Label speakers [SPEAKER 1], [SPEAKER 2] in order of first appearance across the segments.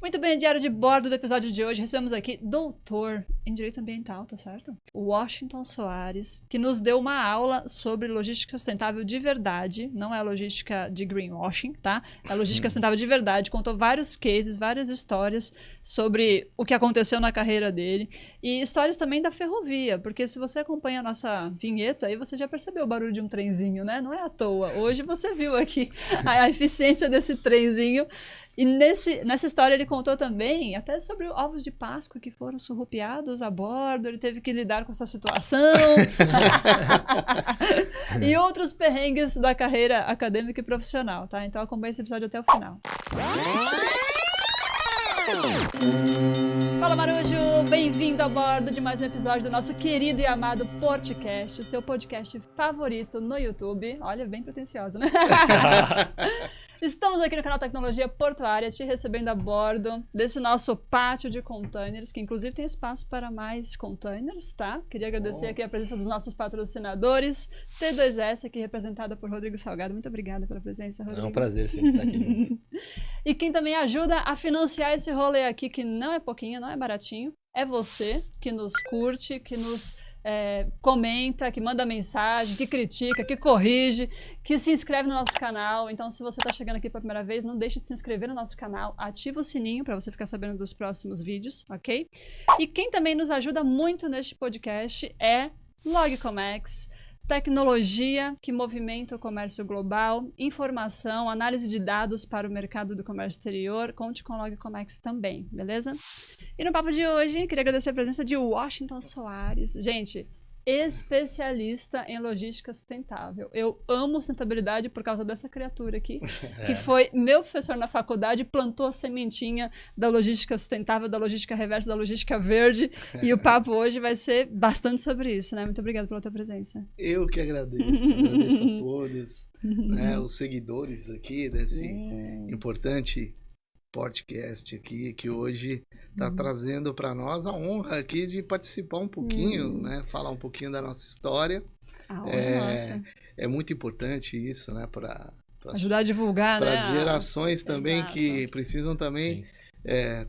[SPEAKER 1] Muito bem, diário de bordo do episódio de hoje, recebemos aqui doutor em Direito Ambiental, tá certo? Washington Soares, que nos deu uma aula sobre logística sustentável de verdade, não é logística de greenwashing, tá? É logística sustentável de verdade, contou vários cases, várias histórias sobre o que aconteceu na carreira dele e histórias também da ferrovia, porque se você acompanha a nossa vinheta, aí você já percebeu o barulho de um trenzinho, né? Não é à toa. Hoje você viu aqui a eficiência desse trenzinho. E nessa história ele contou também até sobre ovos de Páscoa que foram surrupiados a bordo, ele teve que lidar com essa situação. E outros perrengues da carreira acadêmica e profissional, tá? Então acompanhe esse episódio até o final. Fala, Marujo! Bem-vindo a bordo de mais um episódio do nosso querido e amado Portcast, o seu podcast favorito no YouTube. Olha, bem pretensiosa, né? Estamos aqui no canal Tecnologia Portuária, te recebendo a bordo desse nosso pátio de containers, que inclusive tem espaço para mais containers, tá? Queria agradecer aqui a presença dos nossos patrocinadores, T2S, aqui representada por Rodrigo Salgado. Muito obrigada pela presença, Rodrigo.
[SPEAKER 2] É um prazer sempre estar aqui junto.
[SPEAKER 1] E quem também ajuda a financiar esse rolê aqui, que não é pouquinho, não é baratinho, é você, que nos curte, que nos comenta, que manda mensagem, que critica, que corrige, que se inscreve no nosso canal. Então, se você está chegando aqui pela primeira vez, não deixe de se inscrever no nosso canal, ativa o sininho para você ficar sabendo dos próximos vídeos, ok? E quem também nos ajuda muito neste podcast é Logcomex, tecnologia que movimenta o comércio global, informação, análise de dados para o mercado do comércio exterior. Conte com o Logcomex também, beleza? E no papo de hoje, queria agradecer a presença de Washington Soares. Gente, especialista em logística sustentável. Eu amo sustentabilidade por causa dessa criatura aqui, que foi meu professor na faculdade, plantou a sementinha da logística sustentável, da logística reversa, da logística verde, e o papo hoje vai ser bastante sobre isso, né? Muito obrigada pela tua presença.
[SPEAKER 3] Eu que agradeço, agradeço a todos, né, os seguidores aqui desse importante podcast aqui, que hoje está trazendo para nós a honra aqui de participar um pouquinho, né, falar um pouquinho da nossa história. É muito importante isso, né, para
[SPEAKER 1] ajudar a divulgar,
[SPEAKER 3] para
[SPEAKER 1] né?
[SPEAKER 3] as gerações também.
[SPEAKER 1] Exato.
[SPEAKER 3] Que precisam também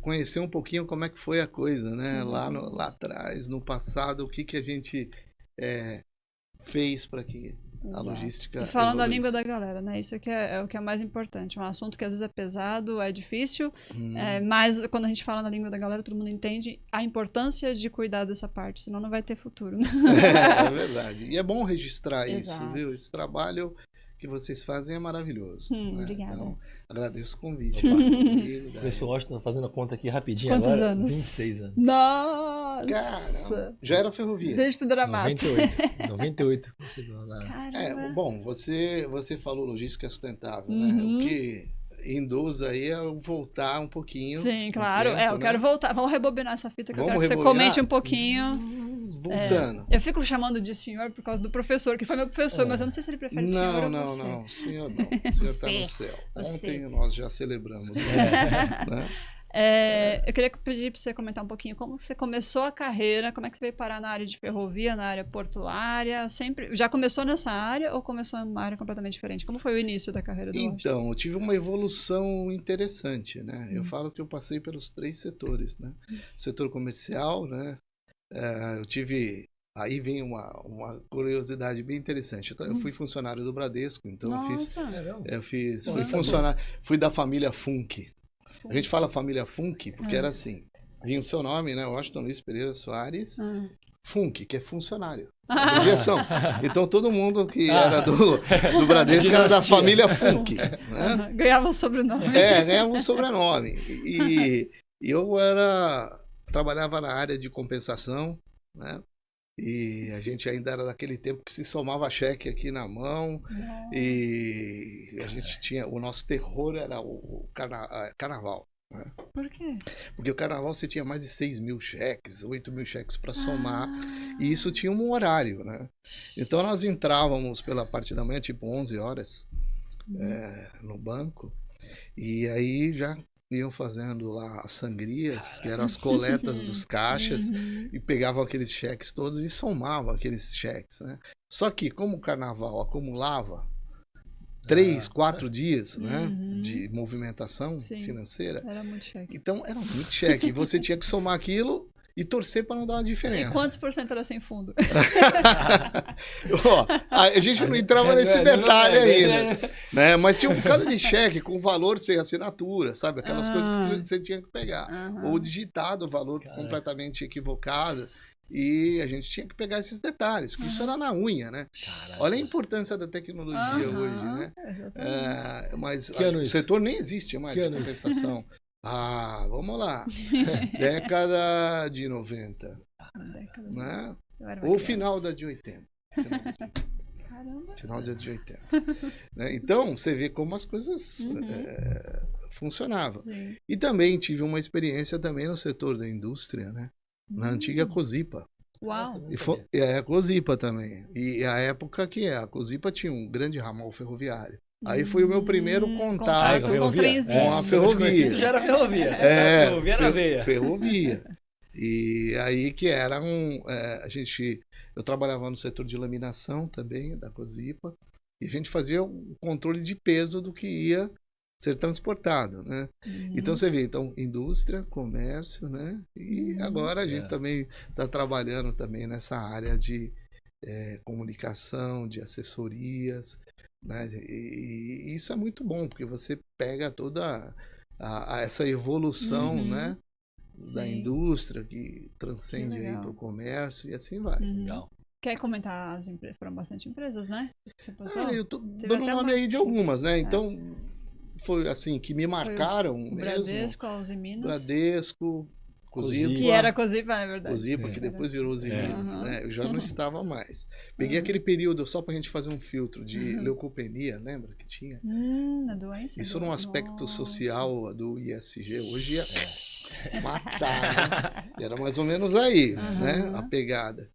[SPEAKER 3] conhecer um pouquinho como é que foi a coisa, né, lá atrás, no passado, o que a gente fez para que a logística.
[SPEAKER 1] E falando a língua da galera, né? Isso aqui é o que é mais importante. Um assunto que às vezes é pesado, é difícil, mas quando a gente fala na língua da galera, todo mundo entende a importância de cuidar dessa parte, senão não vai ter futuro. Né?
[SPEAKER 3] É verdade. E é bom registrar isso, viu? Esse trabalho que vocês fazem é maravilhoso. Né?
[SPEAKER 1] Obrigada.
[SPEAKER 3] Então, agradeço o convite.
[SPEAKER 2] Eu Washington, fazendo a conta aqui rapidinho.
[SPEAKER 1] Quantos
[SPEAKER 2] agora,
[SPEAKER 1] anos?
[SPEAKER 2] 26 anos.
[SPEAKER 1] Nossa!
[SPEAKER 3] Caramba, já era ferrovia.
[SPEAKER 1] Desde tudo era mato.
[SPEAKER 2] 98.
[SPEAKER 3] Bom, você falou logística sustentável, né? O que induz aí a voltar um pouquinho.
[SPEAKER 1] Sim, claro.
[SPEAKER 3] Tempo,
[SPEAKER 1] eu quero voltar. Vamos rebobinar essa fita que eu quero que você
[SPEAKER 3] rebobinar?
[SPEAKER 1] comente um pouquinho.
[SPEAKER 3] Voltando.
[SPEAKER 1] Eu fico chamando de senhor por causa do professor, que foi meu professor, mas eu não sei se ele prefere senhor ou você.
[SPEAKER 3] Não, senhor não. O senhor está no céu. Ontem nós já celebramos. Né?
[SPEAKER 1] Eu queria pedir para você comentar um pouquinho como você começou a carreira, como é que você veio parar na área de ferrovia, na área portuária, sempre já começou nessa área ou começou numa área completamente diferente? Como foi o início da carreira do Washington?
[SPEAKER 3] Então, eu tive uma evolução interessante, né? Eu falo que eu passei pelos 3 setores, né? Setor comercial, né? Eu tive... Aí vem uma curiosidade bem interessante. Eu fui funcionário do Bradesco, então fui funcionário, fui da família Funk. A gente fala família Funk porque era assim, vinha o seu nome, né? Washington Luiz Pereira Soares, Funk, que é funcionário. Abreviação. Então todo mundo que era do Bradesco era da família Funk. Né?
[SPEAKER 1] Ganhava um sobrenome.
[SPEAKER 3] Ganhava um sobrenome. E eu trabalhava na área de compensação, né? E a gente ainda era daquele tempo que se somava cheque aqui na mão. Nossa. E a gente tinha... O nosso terror era o carnaval. Né?
[SPEAKER 1] Por quê?
[SPEAKER 3] Porque o carnaval você tinha mais de 6 mil cheques, 8 mil cheques para somar. E isso tinha um horário, né? Então nós entrávamos pela parte da manhã, tipo 11 horas, no banco. E aí já... iam fazendo lá as sangrias, que eram as coletas dos caixas, e pegavam aqueles cheques todos e somavam aqueles cheques, né? Só que, como o carnaval acumulava, 3, 4 dias, né?
[SPEAKER 1] Uhum.
[SPEAKER 3] De movimentação
[SPEAKER 1] Sim.
[SPEAKER 3] financeira.
[SPEAKER 1] Era muito cheque.
[SPEAKER 3] Então, era muito cheque. E você tinha que somar aquilo e torcer para não dar uma
[SPEAKER 1] E
[SPEAKER 3] diferença.
[SPEAKER 1] quantos por cento era sem fundo?
[SPEAKER 3] Ó, a gente não entrava nesse detalhe ainda, né? Mas tinha um bocado de cheque com valor sem assinatura, sabe? Aquelas coisas que você tinha que pegar. Ou digitado o valor completamente equivocado. E a gente tinha que pegar esses detalhes, que isso era na unha, né?
[SPEAKER 2] Caraca.
[SPEAKER 3] Olha a importância da tecnologia hoje, né? Mas o setor nem existe mais de compensação. Vamos lá. Década de 90. Né? Ou final da de 80.
[SPEAKER 1] Caramba.
[SPEAKER 3] Final da de 80. Né? Então, você vê como as coisas funcionavam.
[SPEAKER 1] Sim.
[SPEAKER 3] E também tive uma experiência também no setor da indústria, né? Na antiga Cosipa.
[SPEAKER 1] Uau.
[SPEAKER 3] E a Cosipa também. E a época que a Cosipa tinha um grande ramal ferroviário. Aí foi o meu primeiro contato
[SPEAKER 1] com o trenzinho.
[SPEAKER 3] com a ferrovia.
[SPEAKER 2] Já era ferrovia. Ferrovia era veia.
[SPEAKER 3] Ferrovia. E aí que era eu trabalhava no setor de laminação também, da Cosipa, e a gente fazia o controle de peso do que ia ser transportado, né? Então você vê, indústria, comércio, né? E agora a gente também está trabalhando também nessa área de comunicação, de assessorias, né? E isso é muito bom, porque você pega toda essa evolução, né? Da indústria que transcende aí para o comércio e assim vai.
[SPEAKER 2] Legal.
[SPEAKER 1] Quer comentar as empresas? Foram bastante empresas, né? Que você passou?
[SPEAKER 3] Eu tô dando nome aí de algumas, né? Então, foi assim, que me marcaram
[SPEAKER 1] o
[SPEAKER 3] mesmo.
[SPEAKER 1] Bradesco, a Uzi Minas.
[SPEAKER 3] Bradesco, Cosipa.
[SPEAKER 1] Que era Cosipa, é verdade.
[SPEAKER 3] Cosipa, que depois virou Uzi Minas, né? Eu já não estava mais. Peguei aquele período só pra gente fazer um filtro de leucopenia, lembra que tinha?
[SPEAKER 1] A doença.
[SPEAKER 3] Isso era um aspecto social do ISG. Hoje ia matar, né? Era mais ou menos aí, né? A pegada.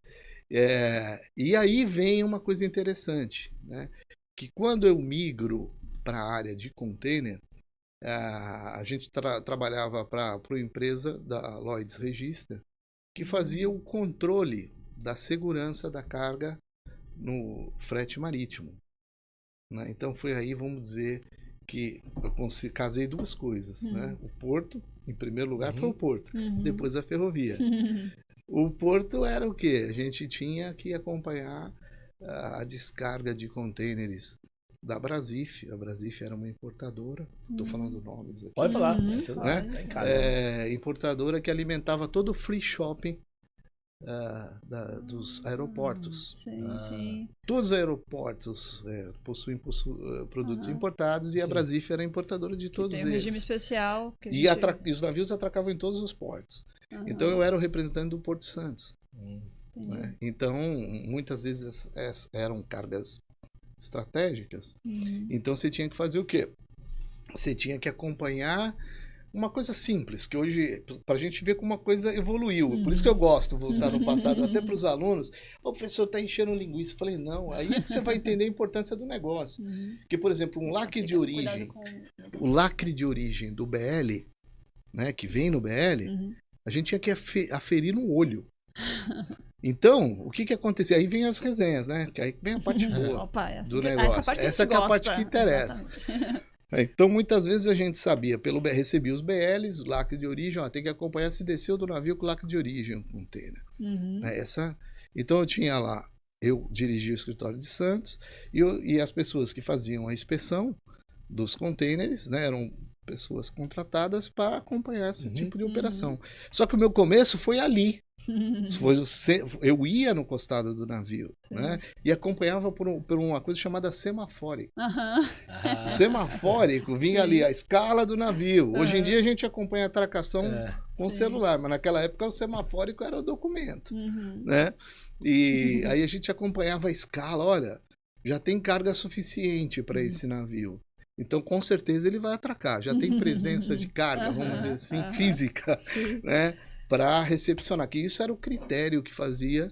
[SPEAKER 3] E aí vem uma coisa interessante, né? Que quando eu migro para a área de container, a gente trabalhava para uma empresa da Lloyds Register que fazia o controle da segurança da carga no frete marítimo, né? Então foi aí, vamos dizer, que eu casei duas coisas, né? O porto, em primeiro lugar, foi o porto, depois a ferrovia. O porto era o quê? A gente tinha que acompanhar a descarga de contêineres da Brasif. A Brasif era uma importadora, estou falando nomes aqui.
[SPEAKER 2] Pode falar,
[SPEAKER 3] né?
[SPEAKER 2] tá em casa.
[SPEAKER 3] Importadora que alimentava todo o free shopping dos aeroportos.
[SPEAKER 1] Sim.
[SPEAKER 3] Todos os aeroportos possuem produtos importados e a Brasif era importadora de todos eles.
[SPEAKER 1] Tem um regime especial.
[SPEAKER 3] E os navios atracavam em todos os portos. Então eu era o representante do Porto Santos. Né? Então, muitas vezes eram cargas estratégicas. Então você tinha que fazer o quê? Você tinha que acompanhar uma coisa simples, que hoje, para a gente ver como uma coisa evoluiu. Por isso que eu gosto de voltar no passado, até para os alunos. O professor está enchendo linguiça. Eu falei, não, aí é que você vai entender a importância do negócio. Porque, por exemplo, o lacre de origem do BL, né, que vem no BL, a gente tinha que aferir no olho. Então, o que acontecia? Aí vem as resenhas, né? Que aí vem a parte boa do negócio. Essa que é a parte que interessa. Então, muitas vezes a gente sabia, recebia os BLs, o lacre de origem, tem que acompanhar se desceu do navio com o lacre de origem, o container. Então, eu tinha lá, eu dirigia o escritório de Santos e as pessoas que faziam a inspeção dos containers, né, eram pessoas contratadas para acompanhar esse tipo de operação. Só que o meu começo foi ali. Eu ia no costado do navio, né? E acompanhava por uma coisa chamada semafórico. O semafórico vinha ali, a escala do navio. Hoje em dia a gente acompanha a atracação com o celular, mas naquela época o semafórico era o documento, né? E aí a gente acompanhava a escala, olha, já tem carga suficiente para esse navio. Então, com certeza, ele vai atracar. Já tem presença de carga, vamos dizer assim, física, né? Para recepcionar. Que isso era o critério que fazia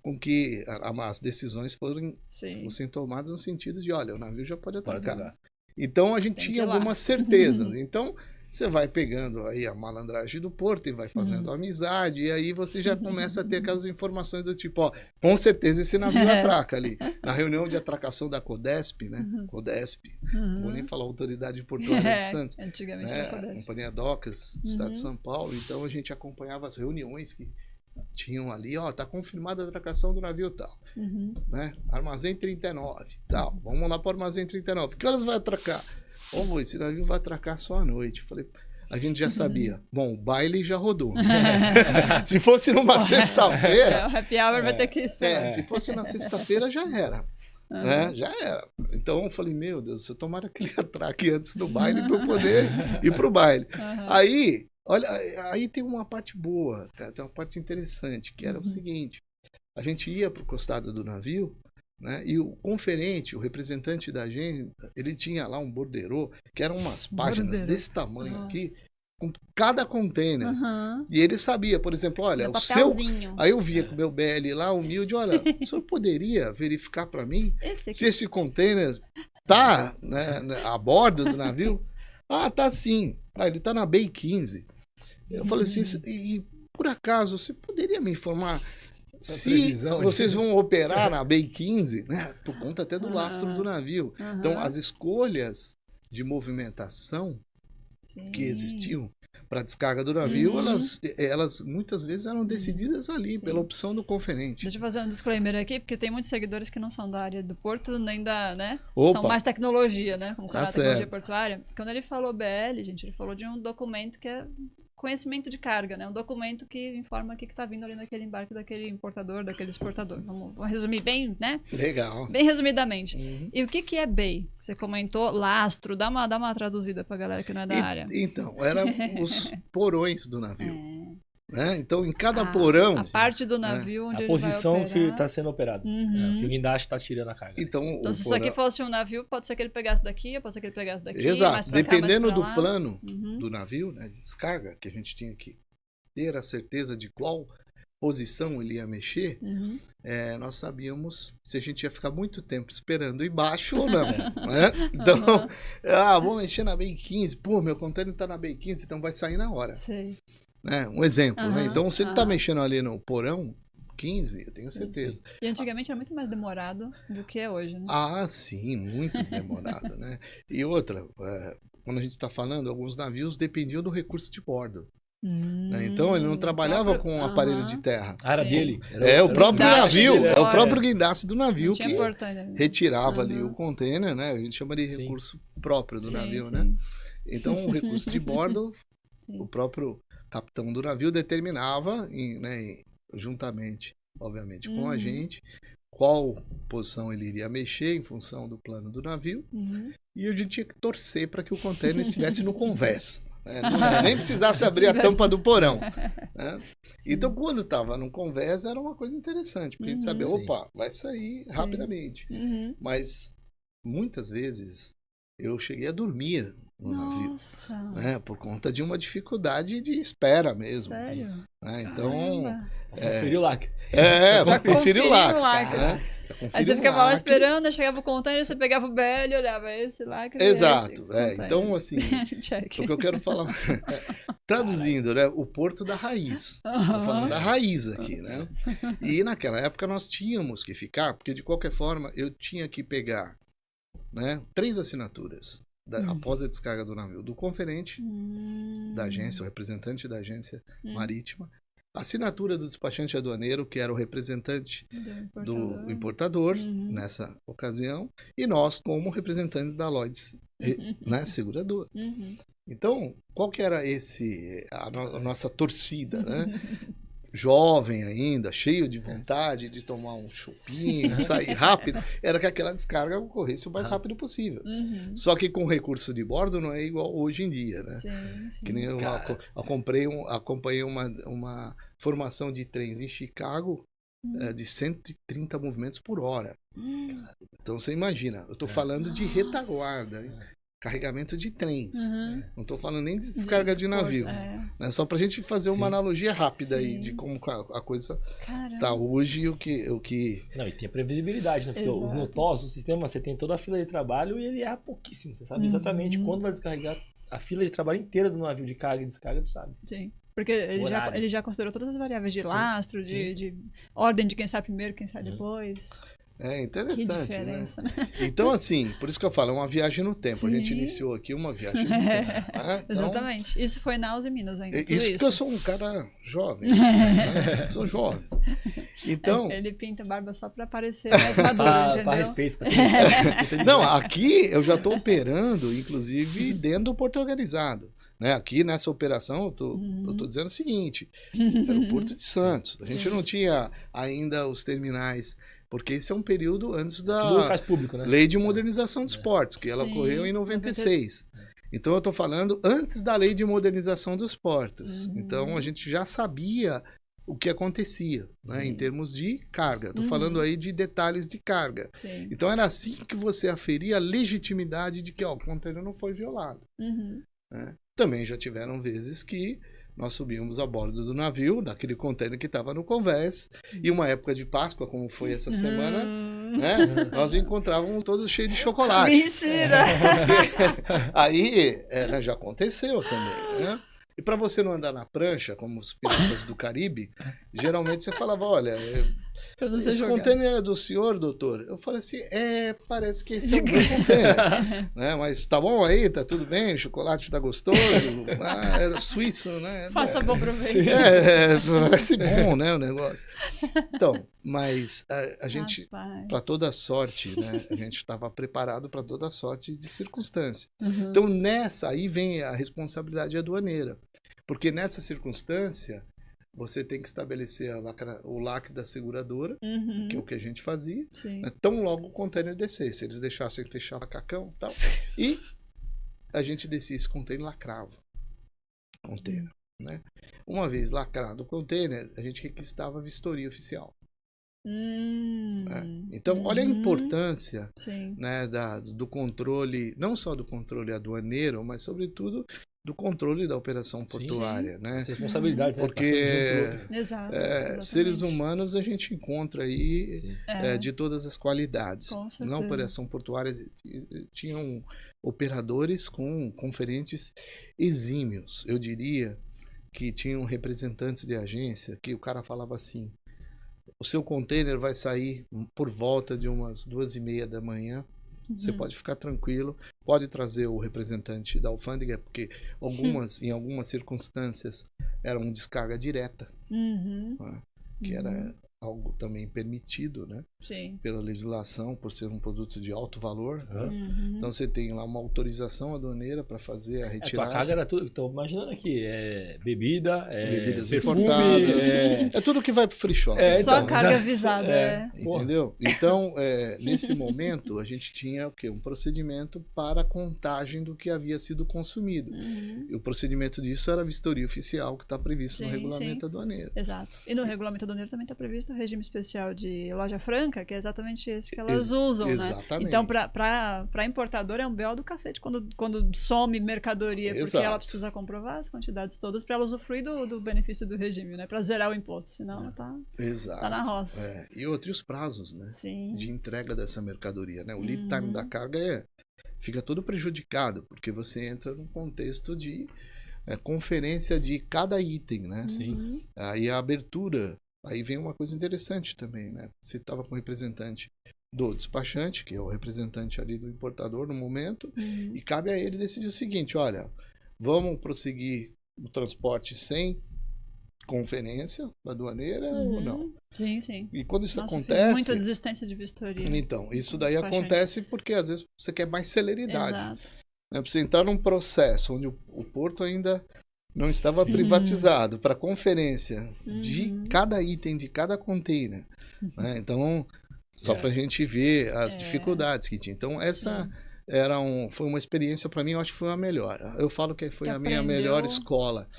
[SPEAKER 3] com que as decisões fossem tomadas no sentido de, olha, o navio já pode atracar. Então, a gente tinha algumas certezas. Então, você vai pegando aí a malandragem do porto e vai fazendo amizade, e aí você já começa a ter aquelas informações do tipo, ó, com certeza esse navio atraca ali. Na reunião de atracação da CODESP, né? CODESP, não vou nem falar Autoridade Portuária de Santos.
[SPEAKER 1] Antigamente
[SPEAKER 3] né?
[SPEAKER 1] era CODESP.
[SPEAKER 3] A Companhia Docas do Estado de São Paulo, então a gente acompanhava as reuniões que tinham ali, ó, tá confirmada a atracação do navio tal, né? Armazém 39, tal, vamos lá para o Armazém 39, que horas vai atracar? Esse navio vai atracar só à noite. Falei, a gente já sabia. Bom, o baile já rodou. Se fosse numa sexta-feira...
[SPEAKER 1] O happy hour vai ter que esperar.
[SPEAKER 3] Se fosse na sexta-feira, já era. Né? Já era. Então eu falei, meu Deus, eu tomara que ele atraque antes do baile para eu poder ir pro baile. Aí, olha, aí tem uma parte boa, cara, tem uma parte interessante, que era o seguinte, a gente ia pro costado do navio, né? E o conferente, o representante da agenda, ele tinha lá um borderô, que eram umas páginas desse tamanho aqui, com cada container. E ele sabia, por exemplo, olha, o seu... Aí eu via com o meu BL lá, humilde, olha, o senhor poderia verificar para mim se esse container tá, né, a bordo do navio? Ah, tá sim. Ah, ele tá na BEI 15. Eu falei assim, e por acaso, você poderia me informar se vocês vão operar na BEI 15, né? Por conta até do lastro do navio. Então, as escolhas de movimentação que existiam para descarga do navio, elas muitas vezes eram decididas ali, pela opção do conferente.
[SPEAKER 1] Deixa eu fazer um disclaimer aqui, porque tem muitos seguidores que não são da área do porto, nem da, né? São mais tecnologia, né? Como canal tecnologia portuária. Quando ele falou BL, gente, ele falou de um documento que é conhecimento de carga, né? Um documento que informa o que está vindo ali naquele embarque daquele importador, daquele exportador. Vamos resumir bem, né?
[SPEAKER 3] Legal.
[SPEAKER 1] Bem resumidamente. E o que é BEI? Você comentou lastro, dá uma traduzida para a galera que não é da área.
[SPEAKER 3] Então, eram os porões do navio. Né? Então, em cada porão...
[SPEAKER 1] A parte do navio onde
[SPEAKER 2] a
[SPEAKER 1] ele
[SPEAKER 2] posição
[SPEAKER 1] vai operar.
[SPEAKER 2] que está sendo operado. Que o guindaste está tirando a carga.
[SPEAKER 3] Então
[SPEAKER 1] se isso aqui fosse um navio, pode ser que ele pegasse daqui, pode ser que ele pegasse daqui.
[SPEAKER 3] Exato.
[SPEAKER 1] Mais pra
[SPEAKER 3] Dependendo
[SPEAKER 1] cá, mais pra
[SPEAKER 3] do plano do navio, né, de descarga, que a gente tinha que ter a certeza de qual posição ele ia mexer, nós sabíamos se a gente ia ficar muito tempo esperando embaixo ou não. Né? Então, vou mexer na BEI 15. Pô, meu container está na BEI 15, então vai sair na hora.
[SPEAKER 1] Sei.
[SPEAKER 3] Né? Um exemplo, né? Então, se ele está mexendo ali no porão 15, eu tenho certeza.
[SPEAKER 1] E antigamente era muito mais demorado do que é hoje, né?
[SPEAKER 3] Ah, sim, muito demorado, né? E outra, quando a gente está falando, alguns navios dependiam do recurso de bordo. Né? Então, ele não trabalhava com um aparelho de terra.
[SPEAKER 2] Era dele.
[SPEAKER 3] O próprio navio, é o próprio guindaste do navio que retirava ali o container, né? A gente chama de recurso próprio do navio, né? Então, o recurso de bordo, o próprio capitão do navio determinava, juntamente, obviamente, com a gente, qual posição ele iria mexer em função do plano do navio, e a gente tinha que torcer para que o container estivesse no convés. Nem precisasse abrir a tampa do porão. Né? Então, quando estava no convés, era uma coisa interessante, porque a gente sabia, vai sair rapidamente. Mas, muitas vezes, eu cheguei a dormir no navio, né? Por conta de uma dificuldade de espera mesmo.
[SPEAKER 1] Sério?
[SPEAKER 3] Assim, né? Então,
[SPEAKER 2] conferiu o lacre.
[SPEAKER 3] Conferiu o lacre. Né?
[SPEAKER 1] Aí você ficava lá esperando, aí chegava o container, você pegava o BL, olhava esse lacre.
[SPEAKER 3] Exato. Então, assim, o que eu quero falar, traduzindo, né? O porto da raiz. Estou falando da raiz aqui, né? E naquela época nós tínhamos que ficar, porque de qualquer forma eu tinha que pegar, né, 3 assinaturas. Após a descarga do navio, do conferente da agência, o representante da agência marítima, a assinatura do despachante aduaneiro, que era o representante do importador nessa ocasião, e nós como representantes da Lloyds, né, seguradora. Então, qual que era a nossa torcida, né? Jovem ainda, cheio de vontade de tomar um chopinho, sair rápido, era que aquela descarga ocorresse o mais rápido possível. Só que com recurso de bordo não é igual hoje em dia, né?
[SPEAKER 1] Sim.
[SPEAKER 3] Que nem eu acompanhei uma formação de trens em Chicago de 130 movimentos por hora. Então você imagina, eu estou falando de retaguarda, hein? Carregamento de trens. Não estou falando nem de descarga de navio. Né? Só para a gente fazer uma analogia rápida aí de como a coisa está hoje e o que...
[SPEAKER 2] Não, e tem a previsibilidade, né? Porque no TOS, o sistema, você tem toda a fila de trabalho e ele erra pouquíssimo. Você sabe exatamente quando vai descarregar a fila de trabalho inteira do navio de carga e descarga, tu sabe.
[SPEAKER 1] Sim. Porque ele já considerou todas as variáveis de lastro, de ordem de quem sai primeiro, quem sai depois.
[SPEAKER 3] É interessante,
[SPEAKER 1] que diferença, né?
[SPEAKER 3] Então, assim, por isso que eu falo, é uma viagem no tempo.
[SPEAKER 1] Sim.
[SPEAKER 3] A gente iniciou aqui uma viagem no tempo. Né? Então,
[SPEAKER 1] Exatamente. Isso foi na Uzi Minas ainda.
[SPEAKER 3] Isso porque eu sou um cara jovem. Né? Sou jovem. Então...
[SPEAKER 1] Ele pinta barba só para parecer mais maduro, entendeu?
[SPEAKER 2] Para respeito.
[SPEAKER 3] Não, aqui eu já estou operando, inclusive, dentro do Porto Organizado. Né? Aqui nessa operação, eu tô dizendo o seguinte, era o Porto de Santos. A gente não tinha ainda os terminais, porque esse é um período antes da
[SPEAKER 2] público, né?
[SPEAKER 3] Lei de Modernização dos Portos, que ela ocorreu em 96. Então eu estou falando antes da Lei de Modernização dos Portos. Então a gente já sabia o que acontecia, né, em termos de carga. Estou falando aí de detalhes de carga.
[SPEAKER 1] Sim.
[SPEAKER 3] Então era assim que você aferia a legitimidade de que o container não foi violado. Né? Também já tiveram vezes que nós subimos a bordo do navio, daquele container que estava no convés, e uma época de Páscoa, como foi essa semana, né, nós encontrávamos todos cheios de chocolate.
[SPEAKER 1] Mentira!
[SPEAKER 3] Aí já aconteceu também, né? E para você não andar na prancha, como os piratas do Caribe, geralmente você falava, olha, esse container era do senhor, doutor? Eu falei assim, parece que esse é o meu container. Né? Mas tá bom aí, tá tudo bem, o chocolate tá gostoso, era suíço, né?
[SPEAKER 1] Faça bom proveito.
[SPEAKER 3] Parece bom, né, o negócio. Então, mas a gente, para toda sorte, né, a gente estava preparado para toda sorte de circunstância. Então, aí vem a responsabilidade aduaneira. Porque nessa circunstância, você tem que estabelecer o lacre da seguradora, que é o que a gente fazia, né, tão logo o container descesse. Eles deixassem fechar o macacão e tal. E a gente descia esse container e lacrava o container. Né? Uma vez lacrado o container, a gente requisitava a vistoria oficial. Então, olha a importância, né, do controle, não só do controle aduaneiro, mas sobretudo do controle da operação portuária. Né?
[SPEAKER 2] As responsabilidades,
[SPEAKER 3] porque
[SPEAKER 1] Exato,
[SPEAKER 3] seres humanos a gente encontra aí de todas as qualidades. Na operação portuária tinham operadores com conferentes exímios. Eu diria que tinham representantes de agência que o cara falava assim: o seu container vai sair por volta de umas 2:30 da manhã. Você pode ficar tranquilo, pode trazer o representante da alfândega, porque em algumas circunstâncias era uma descarga direta, né? Que era algo também permitido, né? Pela legislação, por ser um produto de alto valor. Então você tem lá uma autorização aduaneira para fazer a retirada.
[SPEAKER 2] A carga era tudo, estou imaginando aqui, bebidas
[SPEAKER 3] perfume, importadas, é tudo que vai para o free shop.
[SPEAKER 1] Só a carga avisada.
[SPEAKER 3] Entendeu? Então, nesse momento, a gente tinha o quê? Um procedimento para a contagem do que havia sido consumido. E o procedimento disso era a vistoria oficial, que está previsto no regulamento aduaneiro.
[SPEAKER 1] Exato. E no regulamento aduaneiro também está previsto o regime especial de loja franca, que é exatamente esse que elas usam,
[SPEAKER 3] exatamente.
[SPEAKER 1] Né? Então, para importadora é um BO do cacete quando some mercadoria, porque ela precisa comprovar as quantidades todas para ela usufruir do benefício do regime, né? Para zerar o imposto, senão ela tá na roça.
[SPEAKER 3] E os prazos, né? De entrega dessa mercadoria, né? O lead time da carga fica todo prejudicado, porque você entra num contexto de conferência de cada item, né? Aí a abertura. Aí vem uma coisa interessante também, né? Você estava com o representante do despachante, que é o representante ali do importador no momento, e cabe a ele decidir o seguinte: olha, vamos prosseguir o transporte sem conferência aduaneira ou não?
[SPEAKER 1] Sim.
[SPEAKER 3] E quando isso acontece...
[SPEAKER 1] Fiz muita desistência de vistoria.
[SPEAKER 3] Então, isso daí acontece porque às vezes você quer mais celeridade.
[SPEAKER 1] Exato.
[SPEAKER 3] Né? Pra você entrar num processo onde o porto ainda não estava privatizado para conferência de cada item, de cada container. Né? Então, só para a gente ver as dificuldades que tinha. Então, essa foi uma experiência, para mim, eu acho que foi a melhor. Eu falo que foi a minha melhor escola.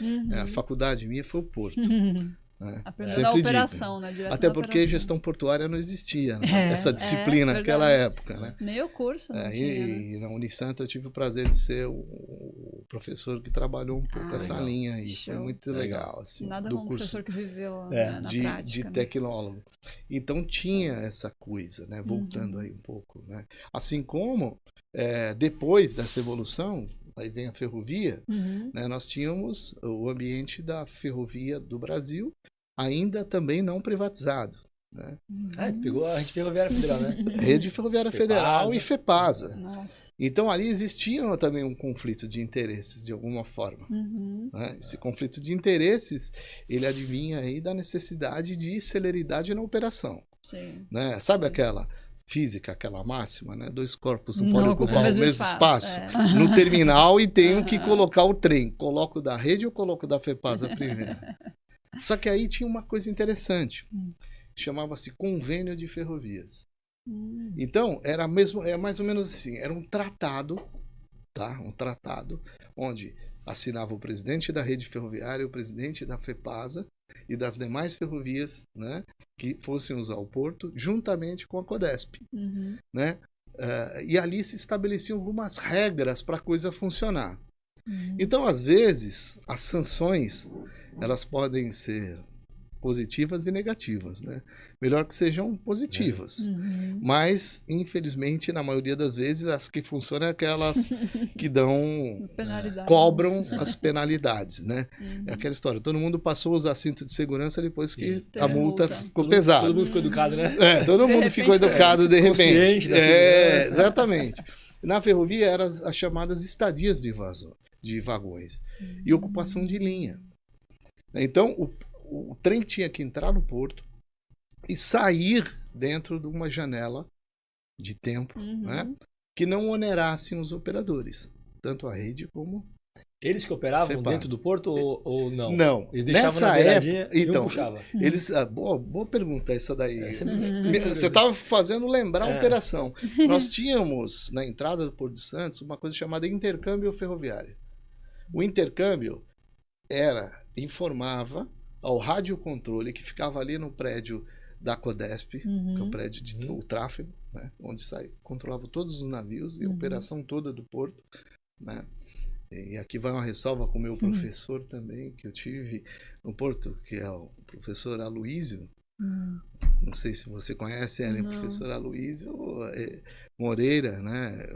[SPEAKER 3] A faculdade minha foi o Porto.
[SPEAKER 1] Aprendeu na operação, né?
[SPEAKER 3] Até porque gestão portuária não existia, né? Essa disciplina naquela época, né?
[SPEAKER 1] Nem o curso não tinha,
[SPEAKER 3] e na Unisanta eu tive o prazer de ser o professor que trabalhou um pouco essa linha e foi muito legal. Assim,
[SPEAKER 1] nada
[SPEAKER 3] do
[SPEAKER 1] como
[SPEAKER 3] curso,
[SPEAKER 1] professor que viveu na prática.
[SPEAKER 3] De tecnólogo. Então tinha essa coisa, né? Voltando aí um pouco, né? Assim como depois dessa evolução aí vem a ferrovia, né, nós tínhamos o ambiente da ferrovia do Brasil, ainda também não privatizado. Né?
[SPEAKER 2] Pegou a Rede Ferroviária Federal, né?
[SPEAKER 3] Rede Ferroviária Federal e FEPASA.
[SPEAKER 1] Nossa.
[SPEAKER 3] Então ali existia também um conflito de interesses, de alguma forma. Né? Esse conflito de interesses, ele advinha aí da necessidade de celeridade na operação.
[SPEAKER 1] Sim.
[SPEAKER 3] Né? Sabe aquela física, aquela máxima, né? Dois corpos não
[SPEAKER 1] Não
[SPEAKER 3] podem
[SPEAKER 1] ocupam
[SPEAKER 3] ocupar
[SPEAKER 1] o
[SPEAKER 3] o
[SPEAKER 1] mesmo
[SPEAKER 3] mesmo espaço.
[SPEAKER 1] espaço,
[SPEAKER 3] No terminal e tenho que colocar o trem. Coloco da rede ou coloco da FEPASA primeiro? Só que aí tinha uma coisa interessante. Chamava-se Convênio de Ferrovias. Então, é mais ou menos assim, era um tratado, tá? Um tratado onde assinava o presidente da rede ferroviária, o presidente da FEPASA e das demais ferrovias, né, que fossem usar o porto, juntamente com a CODESP. Né? E ali se estabeleciam algumas regras para a coisa funcionar. Então, às vezes, as sanções, elas podem ser positivas e negativas, né? Melhor que sejam positivas. Mas, infelizmente, na maioria das vezes, as que funcionam é aquelas que dão... cobram as penalidades, né? É aquela história. Todo mundo passou a usar cinto de segurança depois que a multa ficou pesada.
[SPEAKER 2] Todo mundo ficou educado, né?
[SPEAKER 3] Todo mundo ficou educado de repente.
[SPEAKER 2] Consciente da segurança.
[SPEAKER 3] Exatamente. Na ferrovia eram as chamadas estadias de vagões e ocupação de linha. Então, o trem tinha que entrar no porto e sair dentro de uma janela de tempo, né, que não onerassem os operadores, tanto a rede como
[SPEAKER 2] Eles que operavam
[SPEAKER 3] FEPASA.
[SPEAKER 2] dentro do porto ou não?
[SPEAKER 3] Não.
[SPEAKER 2] Eles deixavam
[SPEAKER 3] Nessa
[SPEAKER 2] na beiradinha
[SPEAKER 3] época,
[SPEAKER 2] e um
[SPEAKER 3] então,
[SPEAKER 2] puxava.
[SPEAKER 3] boa pergunta essa daí.
[SPEAKER 2] sempre
[SPEAKER 3] Você estava fazendo lembrar a
[SPEAKER 2] É.
[SPEAKER 3] operação. Nós tínhamos na entrada do Porto de Santos uma coisa chamada intercâmbio ferroviário. O intercâmbio informava ao radiocontrole que ficava ali no prédio da CODESP, que é o prédio de o tráfego, né, onde controlava todos os navios e a operação toda do porto, né? E aqui vai uma ressalva com o meu professor também, que eu tive no porto, que é o professor Aloísio. Não sei se você conhece ele, professor Aloísio Moreira, né?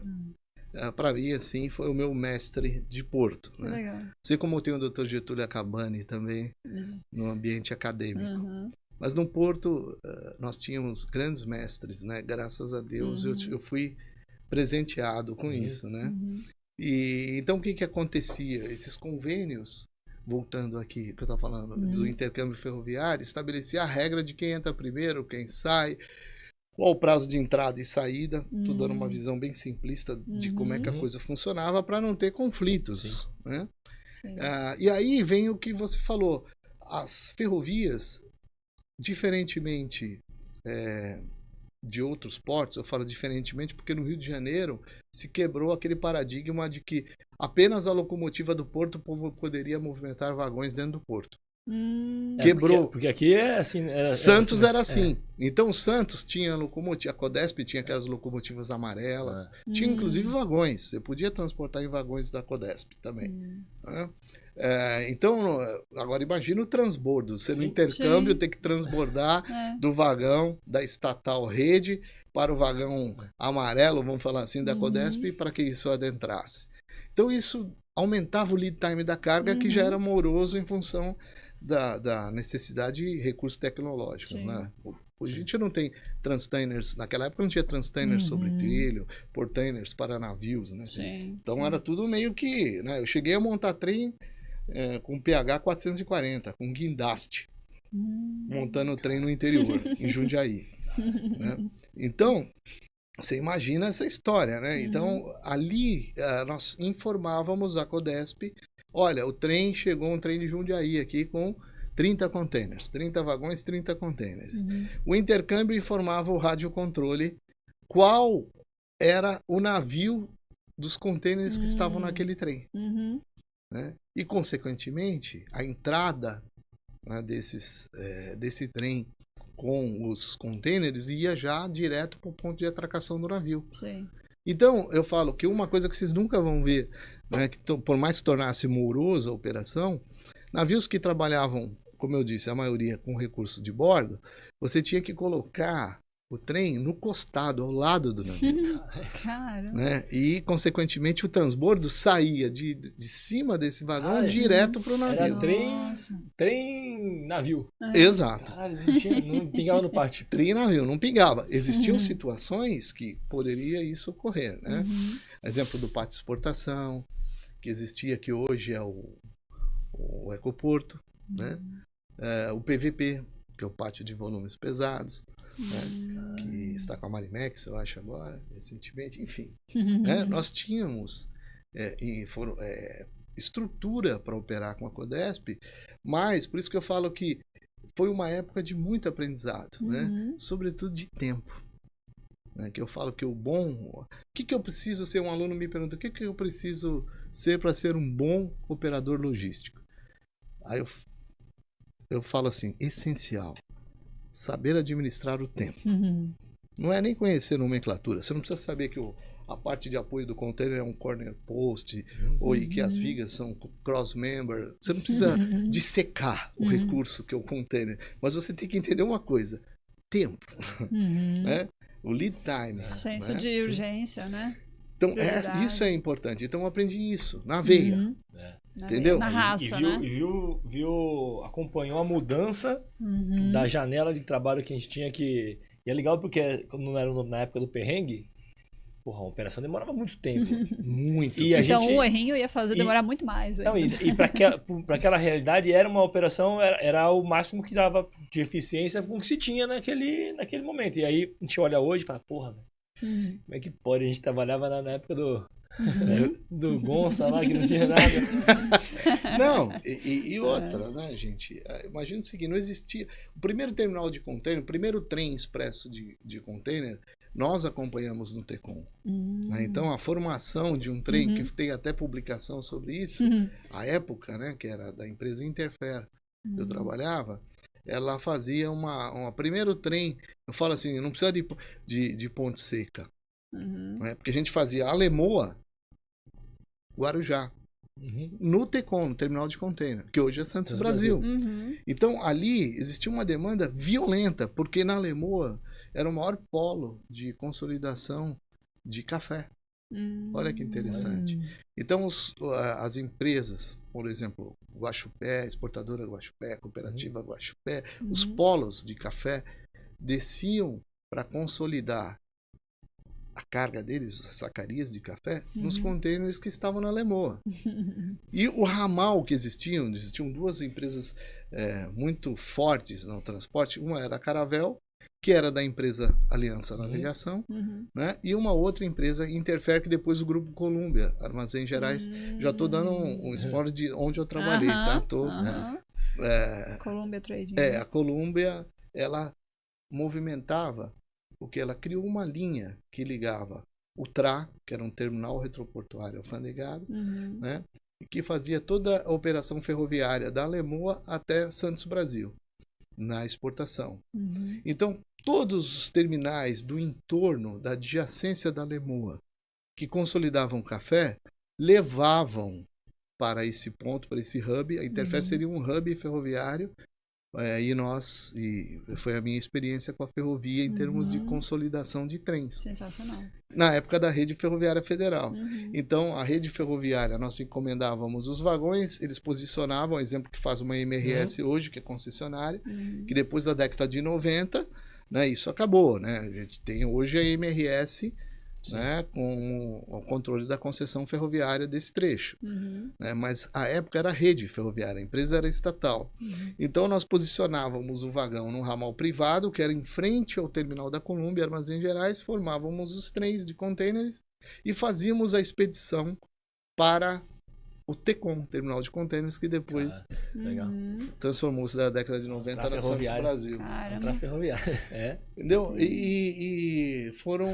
[SPEAKER 3] Para mim, assim, foi o meu mestre de porto. Né?
[SPEAKER 1] Legal.
[SPEAKER 3] Assim como eu tenho o Dr. Getúlio Acabani também no ambiente acadêmico. Mas no porto, nós tínhamos grandes mestres, né? Graças a Deus eu fui presenteado com isso, né? E então o que acontecia? Esses convênios, voltando aqui, que eu estava falando do intercâmbio ferroviário, estabelecia a regra de quem entra primeiro, quem sai, qual o prazo de entrada e saída. Estou dando uma visão bem simplista de como é que a coisa funcionava para não ter conflitos, né? E aí vem o que você falou. As ferrovias, diferentemente de outros portos, eu falo diferentemente porque no Rio de Janeiro se quebrou aquele paradigma de que apenas a locomotiva do porto poderia movimentar vagões dentro do porto. Quebrou.
[SPEAKER 2] Porque aqui é assim.
[SPEAKER 3] Santos era assim. Então Santos tinha locomotiva, a CODESP tinha aquelas locomotivas amarelas, tinha inclusive vagões. Você podia transportar em vagões da CODESP também. Né? Então, agora imagina o transbordo. Você no intercâmbio tem que transbordar do vagão da estatal rede para o vagão amarelo, vamos falar assim, da CODESP, para que isso adentrasse. Então isso aumentava o lead time da carga, que já era moroso em função da necessidade de recursos tecnológicos. Né? Hoje a gente não tem transtainers, naquela época não tinha transtainers sobre trilho, portainers para navios. Né? Então era tudo meio que... Né? Eu cheguei a montar trem com pH 440, com guindaste, montando o trem no interior, em Jundiaí. Né? Então, você imagina essa história, né? Então, ali nós informávamos a CODESP, olha, o trem chegou, um trem de Jundiaí aqui com 30 containers, 30 vagões, 30 containers. O intercâmbio informava o radiocontrole qual era o navio dos containers que estavam naquele trem. Né? E, consequentemente, a entrada, né, desse trem com os containers ia já direto para o ponto de atracação do navio. Então, eu falo que uma coisa que vocês nunca vão ver, né, que por mais que tornasse morosa a operação, navios que trabalhavam, como eu disse, a maioria com recursos de bordo, você tinha que colocar o trem no costado, ao lado do navio.
[SPEAKER 1] Cara.
[SPEAKER 3] Né? E, consequentemente, o transbordo saía de cima desse vagão direto para o navio.
[SPEAKER 2] Era trem navio.
[SPEAKER 3] Exato.
[SPEAKER 2] Caralho, não pingava no pátio.
[SPEAKER 3] Trem navio, não pingava. Existiam situações que poderia isso ocorrer. Né? Exemplo do pátio de exportação, que existia, que hoje é o Ecoporto. Né? O PVP, que é o pátio de volumes pesados. Né, que está com a Marimex, eu acho, agora, recentemente, enfim. Né, nós tínhamos estrutura para operar com a Codesp, mas por isso que eu falo que foi uma época de muito aprendizado, né, sobretudo de tempo. Né, que eu falo que o que eu preciso ser? Um aluno me pergunta, o que eu preciso ser para ser um bom operador logístico? Aí eu falo assim, essencial. Saber administrar o tempo. Não é nem conhecer nomenclatura. Você não precisa saber que a parte de apoio do container é um corner post ou que as vigas são cross-member. Você não precisa dissecar o recurso que é o container. Mas você tem que entender uma coisa. Tempo. Né? O lead time.
[SPEAKER 1] Senso
[SPEAKER 3] né?
[SPEAKER 1] de urgência, né?
[SPEAKER 3] Então, isso é importante. Então, eu aprendi isso na veia. Entendeu?
[SPEAKER 1] Na raça,
[SPEAKER 2] né? Acompanhou a mudança da janela de trabalho que a gente tinha que... E é legal porque, quando não era na época do perrengue, porra, a operação demorava muito tempo.
[SPEAKER 3] Muito.
[SPEAKER 2] E
[SPEAKER 1] então, um errinho ia fazer demorar muito mais.
[SPEAKER 2] Não, e para aquela realidade, era uma operação, era o máximo que dava de eficiência com o que se tinha naquele momento. E aí, a gente olha hoje e fala, porra, como é que pode? A gente trabalhava na época do Gonça lá, que não tinha nada.
[SPEAKER 3] Não, e outra, né, gente? Imagina o seguinte, não existia... O primeiro terminal de container, o primeiro trem expresso de container, nós acompanhamos no TECOM. Né? Então, a formação de um trem, que tem até publicação sobre isso, a época, né, que era da empresa Interfer, que eu trabalhava, ela fazia uma primeiro trem, eu falo assim, não precisa de ponte seca, né? Porque a gente fazia Alemoa, Guarujá, no TECOM, no terminal de container, que hoje é Santos Brasil. Então, ali existia uma demanda violenta, porque na Alemoa era o maior polo de consolidação de café. Olha que interessante. Então, as empresas, por exemplo, Guaxupé, exportadora Guaxupé, cooperativa Guaxupé, os polos de café desciam para consolidar a carga deles, as sacarias de café, nos contêineres que estavam na Lemoa. E o ramal que existiam duas empresas muito fortes no transporte. Uma era a Caravel, que era da empresa Aliança Navegação, né? E uma outra empresa, Interfer, que depois o Grupo Colômbia, Armazéns Gerais. Já estou dando um spoiler de onde eu trabalhei, tá?
[SPEAKER 1] Colômbia Trading.
[SPEAKER 3] A Colômbia, ela movimentava, porque ela criou uma linha que ligava o TRA, que era um terminal retroportuário alfandegado, né? E que fazia toda a operação ferroviária da Alemoa até Santos Brasil, na exportação. Então, todos os terminais do entorno, da adjacência da Alemoa, que consolidavam café, levavam para esse ponto, para esse hub. A Interfer seria um hub ferroviário, e foi a minha experiência com a ferrovia em termos de consolidação de trens.
[SPEAKER 1] Sensacional.
[SPEAKER 3] Na época da Rede Ferroviária Federal. Então, a Rede Ferroviária, nós encomendávamos os vagões, eles posicionavam, exemplo que faz uma MRS hoje, que é concessionária, que depois da década de 90, né, isso acabou, né? A gente tem hoje a MRS, né, com o controle da concessão ferroviária desse trecho. Né, mas a época era a Rede Ferroviária, a empresa era estatal. Então nós posicionávamos o vagão num ramal privado, que era em frente ao terminal da Colômbia, Armazéns Gerais, formávamos os trens de contêineres e fazíamos a expedição para o TECOM, terminal de contêineres, que depois transformou-se da década de 90 na Santos Brasil.
[SPEAKER 2] Para ferroviária.
[SPEAKER 3] Entendeu? E foram,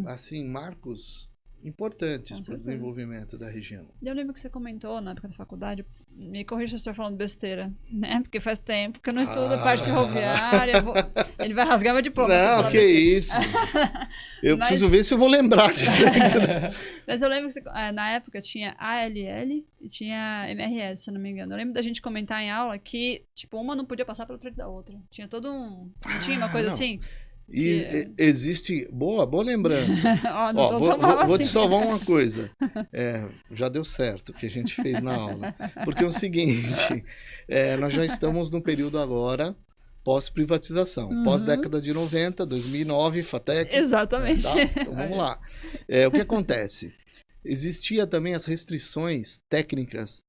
[SPEAKER 3] assim, marcos importantes para o desenvolvimento da região.
[SPEAKER 1] Eu lembro que você comentou na época da faculdade, me corrija se eu estou falando besteira, né? Porque faz tempo que eu não estudo a parte ferroviária. Ele vai rasgar meu diploma.
[SPEAKER 3] Não, que isso. Eu preciso ver se eu vou lembrar disso.
[SPEAKER 1] Mas eu lembro que na época tinha ALL e tinha MRS, se eu não me engano. Eu lembro da gente comentar em aula que, tipo, uma não podia passar pelo trecho da outra. Tinha todo um... Não tinha uma coisa assim?
[SPEAKER 3] E existe... Boa lembrança.
[SPEAKER 1] Não tô tão mal
[SPEAKER 3] Vou te
[SPEAKER 1] assim.
[SPEAKER 3] salvar uma coisa. Já deu certo o que a gente fez na aula. Porque é o seguinte, nós já estamos no período agora pós-privatização. Pós-década de 90, 2009, FATEC.
[SPEAKER 1] Exatamente.
[SPEAKER 3] Tá? Então vamos lá. O que acontece? Existia também as restrições técnicas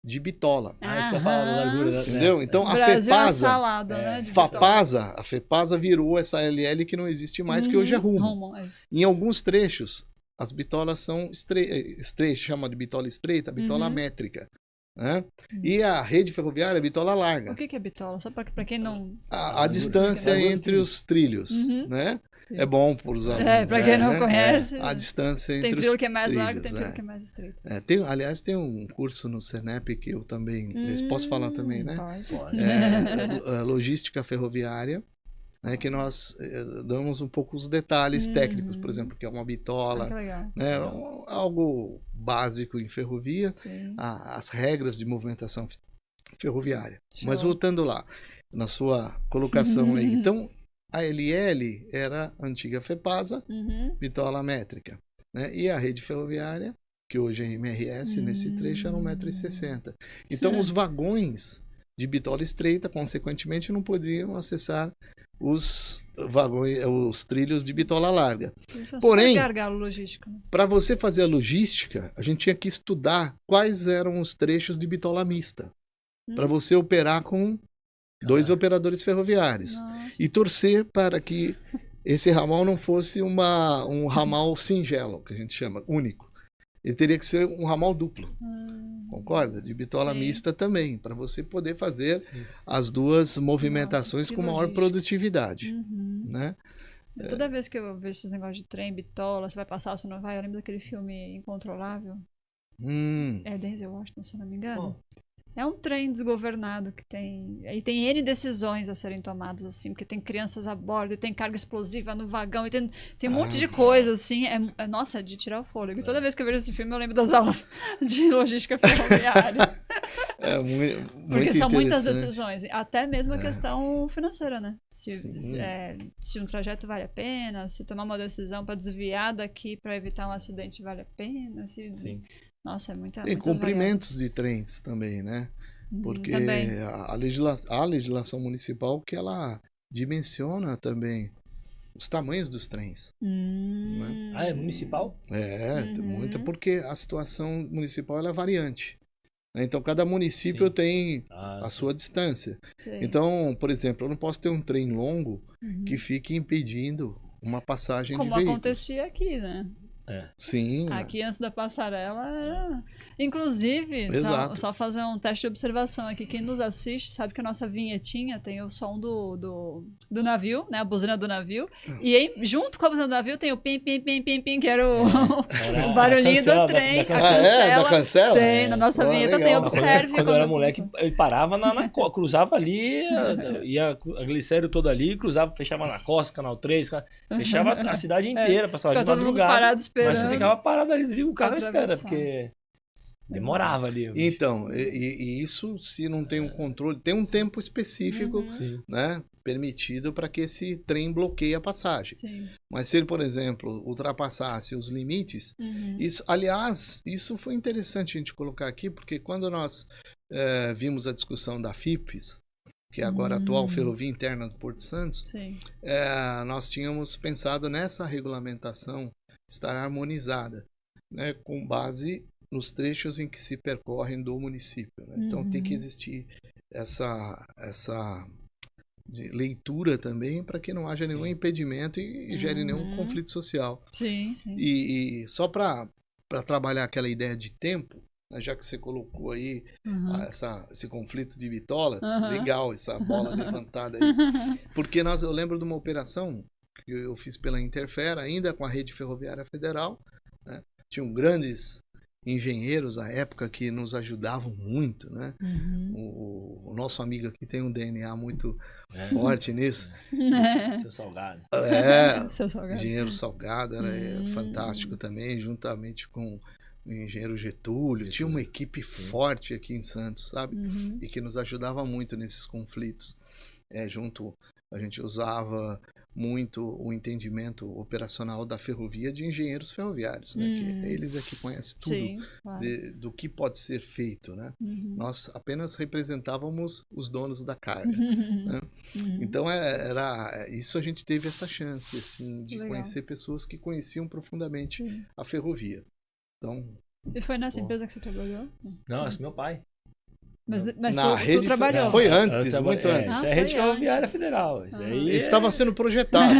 [SPEAKER 3] de bitola.
[SPEAKER 2] Isso que eu falo, largura, né?
[SPEAKER 3] Entendeu? Então a
[SPEAKER 1] Brasil é uma
[SPEAKER 3] FEPASA,
[SPEAKER 1] salada, né, de bitola.
[SPEAKER 3] a FEPASA virou essa LL que não existe mais, que hoje é rumo. Em alguns trechos, as bitolas são estreitas, chama de bitola estreita, bitola métrica. Né? E a rede ferroviária é bitola larga.
[SPEAKER 1] O que é bitola? Só para quem não...
[SPEAKER 3] A distância entre os trilhos, né? É bom por usar.
[SPEAKER 1] Para quem não conhece.
[SPEAKER 3] A distância entre os trilhos.
[SPEAKER 1] Tem trilho que é mais largo, tem trilho que é mais estreito.
[SPEAKER 3] Aliás, tem um curso no Senep que eu também... posso falar também, né?
[SPEAKER 1] Pode.
[SPEAKER 3] Logística ferroviária. Que nós damos um pouco os detalhes técnicos, por exemplo, que é uma bitola, né, algo básico em ferrovia, as regras de movimentação ferroviária. Show. Mas voltando lá, na sua colocação aí. Então, a LL era a antiga FEPASA, bitola métrica, né, e a rede ferroviária, que hoje é MRS, nesse trecho era 1,60 m. Então, os vagões de bitola estreita, consequentemente, não poderiam acessar os vagões, os trilhos de bitola larga. Porém, para você fazer a logística, a gente tinha que estudar quais eram os trechos de bitola mista, para você operar com 2 operadores ferroviários. E torcer para que esse ramal não fosse um ramal singelo, que a gente chama, único. Ele teria que ser um ramal duplo. Concorda? De bitola mista também, para você poder fazer as duas movimentações com maior produtividade. Né?
[SPEAKER 1] Toda vez que eu vejo esses negócios de trem, bitola, você vai passar ou você não vai, eu lembro daquele filme Incontrolável. É Denzel Washington, se eu não me engano. É um trem desgovernado que tem... E tem N decisões a serem tomadas, assim, porque tem crianças a bordo, e tem carga explosiva no vagão, e tem um monte de coisa, assim. Nossa, é de tirar o fôlego. E toda vez que eu vejo esse filme, eu lembro das aulas de logística ferroviária. Porque são muitas decisões. Até mesmo a questão financeira, né? Se um trajeto vale a pena, se tomar uma decisão para desviar daqui para evitar um acidente vale a pena. Nossa, é muita
[SPEAKER 3] e cumprimentos de trens também, né? Porque a legislação municipal que ela dimensiona também os tamanhos dos trens. Né?
[SPEAKER 2] É municipal?
[SPEAKER 3] Muita, porque a situação municipal ela é variante. Né? Então, cada município tem a sua distância. Então, por exemplo, eu não posso ter um trem longo que fique impedindo uma passagem de veículos.
[SPEAKER 1] Como acontecia aqui, né?
[SPEAKER 3] Sim.
[SPEAKER 1] Aqui antes da passarela era... Inclusive, só fazer um teste de observação aqui. Quem nos assiste sabe que a nossa vinhetinha tem o som do navio, né? A buzina do navio. E aí, junto com a buzina do navio tem o pim, pim, pim, pim, pim, que era o barulhinho do trem.
[SPEAKER 3] Da cancela?
[SPEAKER 1] Tem, na nossa vinheta tem observe.
[SPEAKER 2] Quando eu era moleque, ele parava cruzava ali, ia a glicério todo ali, cruzava, fechava na costa, canal 3, fechava a cidade inteira, passava de madrugada.
[SPEAKER 1] Parado esperando.
[SPEAKER 2] Mas você ficava parado ali, desliga o carro e espera, porque demorava ali.
[SPEAKER 3] Então, e isso se não tem um controle, tem um tempo específico, né, permitido para que esse trem bloqueie a passagem. Mas se ele, por exemplo, ultrapassasse os limites, isso foi interessante a gente colocar aqui, porque quando nós vimos a discussão da FIPES, que é agora a atual Ferrovia Interna do Porto Santos, nós tínhamos pensado nessa regulamentação estar harmonizada, né, com base nos trechos em que se percorrem do município. Né? Então tem que existir essa leitura também para que não haja nenhum impedimento e gere nenhum conflito social. E só para trabalhar aquela ideia de tempo, né, já que você colocou aí esse conflito de bitolas, legal essa bola levantada aí, porque eu lembro de uma operação que eu fiz pela Interfera, ainda com a Rede Ferroviária Federal, né? Tinham grandes engenheiros à época que nos ajudavam muito, né? O nosso amigo aqui tem um DNA muito forte nisso.
[SPEAKER 2] Seu Salgado.
[SPEAKER 1] Seu Salgado.
[SPEAKER 3] Engenheiro Salgado era fantástico também, juntamente com o engenheiro Getúlio. Tinha uma equipe forte aqui em Santos, sabe? E que nos ajudava muito nesses conflitos. A gente usava muito o entendimento operacional da ferrovia de engenheiros ferroviários, né? Que eles é que conhecem tudo.
[SPEAKER 1] Sim, claro.
[SPEAKER 3] Do que pode ser feito, né? Nós apenas representávamos os donos da carga. Né? Então, isso a gente teve essa chance, assim, de
[SPEAKER 1] Legal.
[SPEAKER 3] conhecer pessoas que conheciam profundamente a ferrovia. Então,
[SPEAKER 1] E foi nessa empresa que você trabalhou?
[SPEAKER 2] Não, esse é meu pai.
[SPEAKER 1] Mas
[SPEAKER 3] na
[SPEAKER 1] tu
[SPEAKER 3] rede
[SPEAKER 1] trabalhou?
[SPEAKER 3] foi antes, muito antes.
[SPEAKER 2] Isso é a Rede
[SPEAKER 1] foi
[SPEAKER 2] Ferroviária
[SPEAKER 1] antes.
[SPEAKER 2] Federal. Isso aí
[SPEAKER 3] Ele estava sendo projetado.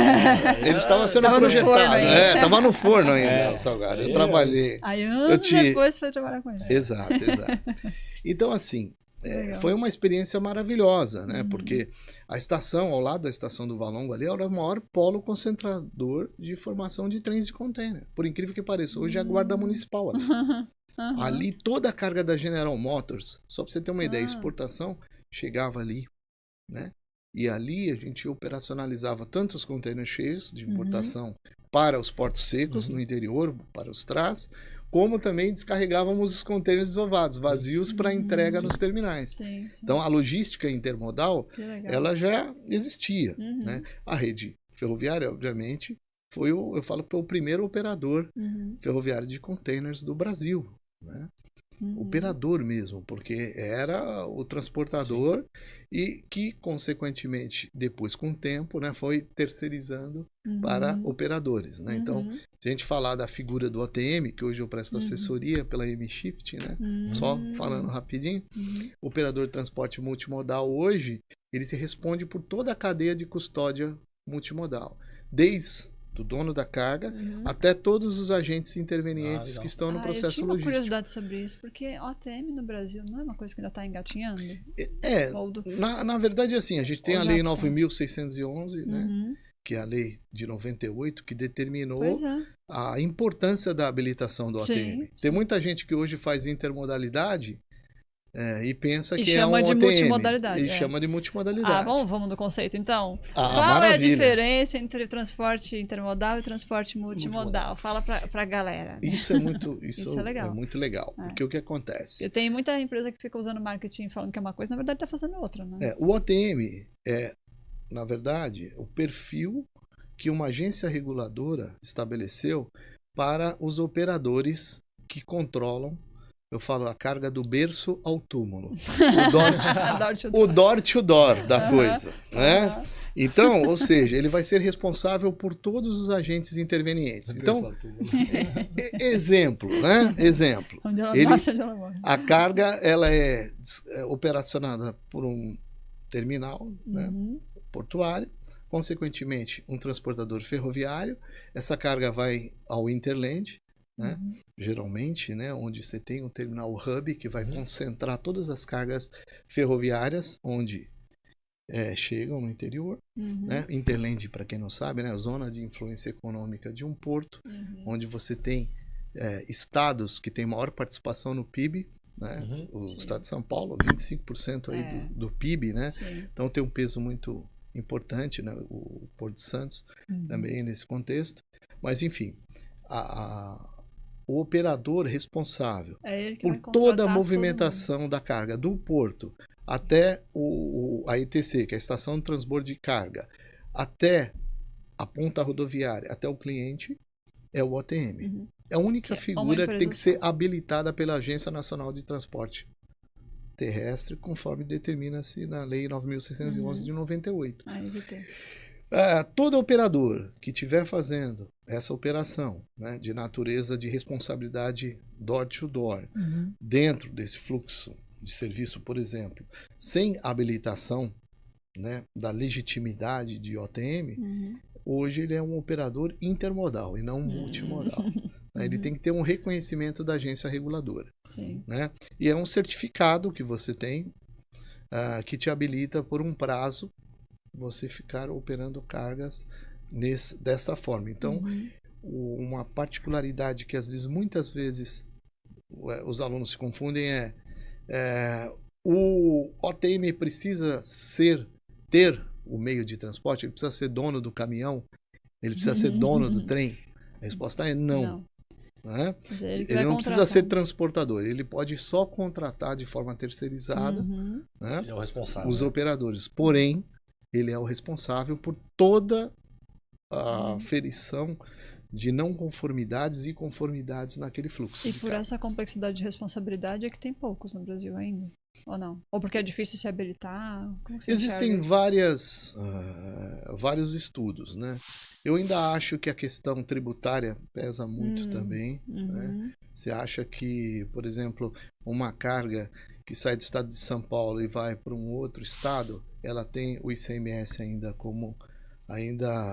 [SPEAKER 3] Ele estava sendo
[SPEAKER 1] Tava no
[SPEAKER 3] projetado.
[SPEAKER 1] forno ainda.
[SPEAKER 3] Estava no forno ainda, o Salgado. Eu trabalhei.
[SPEAKER 1] Aí anos depois você foi trabalhar com ele.
[SPEAKER 3] Exato. Então, assim, foi uma experiência maravilhosa, né? Porque a estação, ao lado da estação do Valongo ali, era o maior polo concentrador de formação de trens de container. Por incrível que pareça, hoje é a Guarda Municipal ali. Ali toda a carga da General Motors, só para você ter uma ideia, exportação chegava ali, né? E ali a gente operacionalizava tanto os containers cheios de importação para os portos secos no interior, para os trás, como também descarregávamos os containers desovados, vazios para entrega nos terminais.
[SPEAKER 1] Sim.
[SPEAKER 3] Então a logística intermodal, ela já existia, né? A rede ferroviária, obviamente, eu falo que foi o primeiro operador ferroviário de containers do Brasil, né? Operador mesmo, porque era o transportador e que, consequentemente, depois com o tempo, né, foi terceirizando para operadores, né? Então, se a gente falar da figura do OTM, que hoje eu presto assessoria pela M-Shift, né? Só falando rapidinho, o operador de transporte multimodal hoje, ele se responde por toda a cadeia de custódia multimodal, desde do dono da carga, até todos os agentes intervenientes que estão no processo
[SPEAKER 1] logístico. Eu tinha uma
[SPEAKER 3] logístico.
[SPEAKER 1] curiosidade sobre isso, porque OTM no Brasil não é uma coisa que ainda está engatinhando?
[SPEAKER 3] Na verdade, assim, a gente tem a Lei
[SPEAKER 1] tá.
[SPEAKER 3] 9.611, né, que é a lei de 98, que determinou a importância da habilitação do OTM. Tem muita gente que hoje faz intermodalidade e pensa que é um OTM.
[SPEAKER 1] Multimodalidade.
[SPEAKER 3] Chama de multimodalidade.
[SPEAKER 1] Vamos no conceito, então. Qual
[SPEAKER 3] maravilha.
[SPEAKER 1] é a diferença entre transporte intermodal e transporte multimodal? Fala pra galera.
[SPEAKER 3] Isso é muito,
[SPEAKER 1] legal.
[SPEAKER 3] É muito legal, porque o que acontece?
[SPEAKER 1] Eu tenho muita empresa que fica usando marketing falando que é uma coisa, na verdade está fazendo outra, né?
[SPEAKER 3] O OTM é, na verdade, o perfil que uma agência reguladora estabeleceu para os operadores que controlam, eu falo, a carga do berço ao túmulo. O door to door da coisa, né? Então, ou seja, ele vai ser responsável por todos os agentes intervenientes. Então, exemplo, né? Exemplo.
[SPEAKER 1] Onde ela nasce, onde ela morre.
[SPEAKER 3] A carga, ela é operacionada por um terminal, né, portuário, consequentemente, um transportador ferroviário. Essa carga vai ao Interland, né? Geralmente, né, onde você tem um terminal hub que vai concentrar todas as cargas ferroviárias onde chegam no interior, né? Interland, para quem não sabe, né, a zona de influência econômica de um porto, onde você tem estados que têm maior participação no PIB, né? O estado de São Paulo, 25% aí do PIB, né? Então tem um peso muito importante, né? O Porto de Santos também nesse contexto, mas enfim, o operador responsável por toda a movimentação da carga do porto até a ETC, que é a Estação de Transbordo de Carga, até a ponta rodoviária, até o cliente, é o OTM. É a única figura que tem que ser habilitada pela Agência Nacional de Transporte Terrestre, conforme determina-se na Lei 9.611 de 98. Todo operador que estiver fazendo essa operação, né, de natureza de responsabilidade door to door, dentro desse fluxo de serviço, por exemplo, sem habilitação, né, da legitimidade de OTM, hoje ele é um operador intermodal e não multimodal. Né? Ele tem que ter um reconhecimento da agência reguladora. Né? E é um certificado que você tem que te habilita por um prazo você ficar operando cargas dessa forma. Então, uma particularidade que às vezes, muitas vezes, os alunos se confundem o OTM precisa ter o meio de transporte, ele precisa ser dono do caminhão, ele precisa ser dono do trem. A resposta é não. Né? Ele não precisa ser transportador, ele pode só contratar de forma terceirizada, né,
[SPEAKER 2] ele é o responsável,
[SPEAKER 3] os operadores. Porém, ele é o responsável por toda a aferição de não conformidades e conformidades naquele fluxo.
[SPEAKER 1] E por essa complexidade de responsabilidade é que tem poucos no Brasil ainda, ou não? Ou porque é difícil se habilitar? Como você
[SPEAKER 3] Existem
[SPEAKER 1] enxerga?
[SPEAKER 3] vários estudos, né? Eu ainda acho que a questão tributária pesa muito também, né? Você acha que, por exemplo, uma carga que sai do estado de São Paulo e vai para um outro estado, ela tem o ICMS ainda como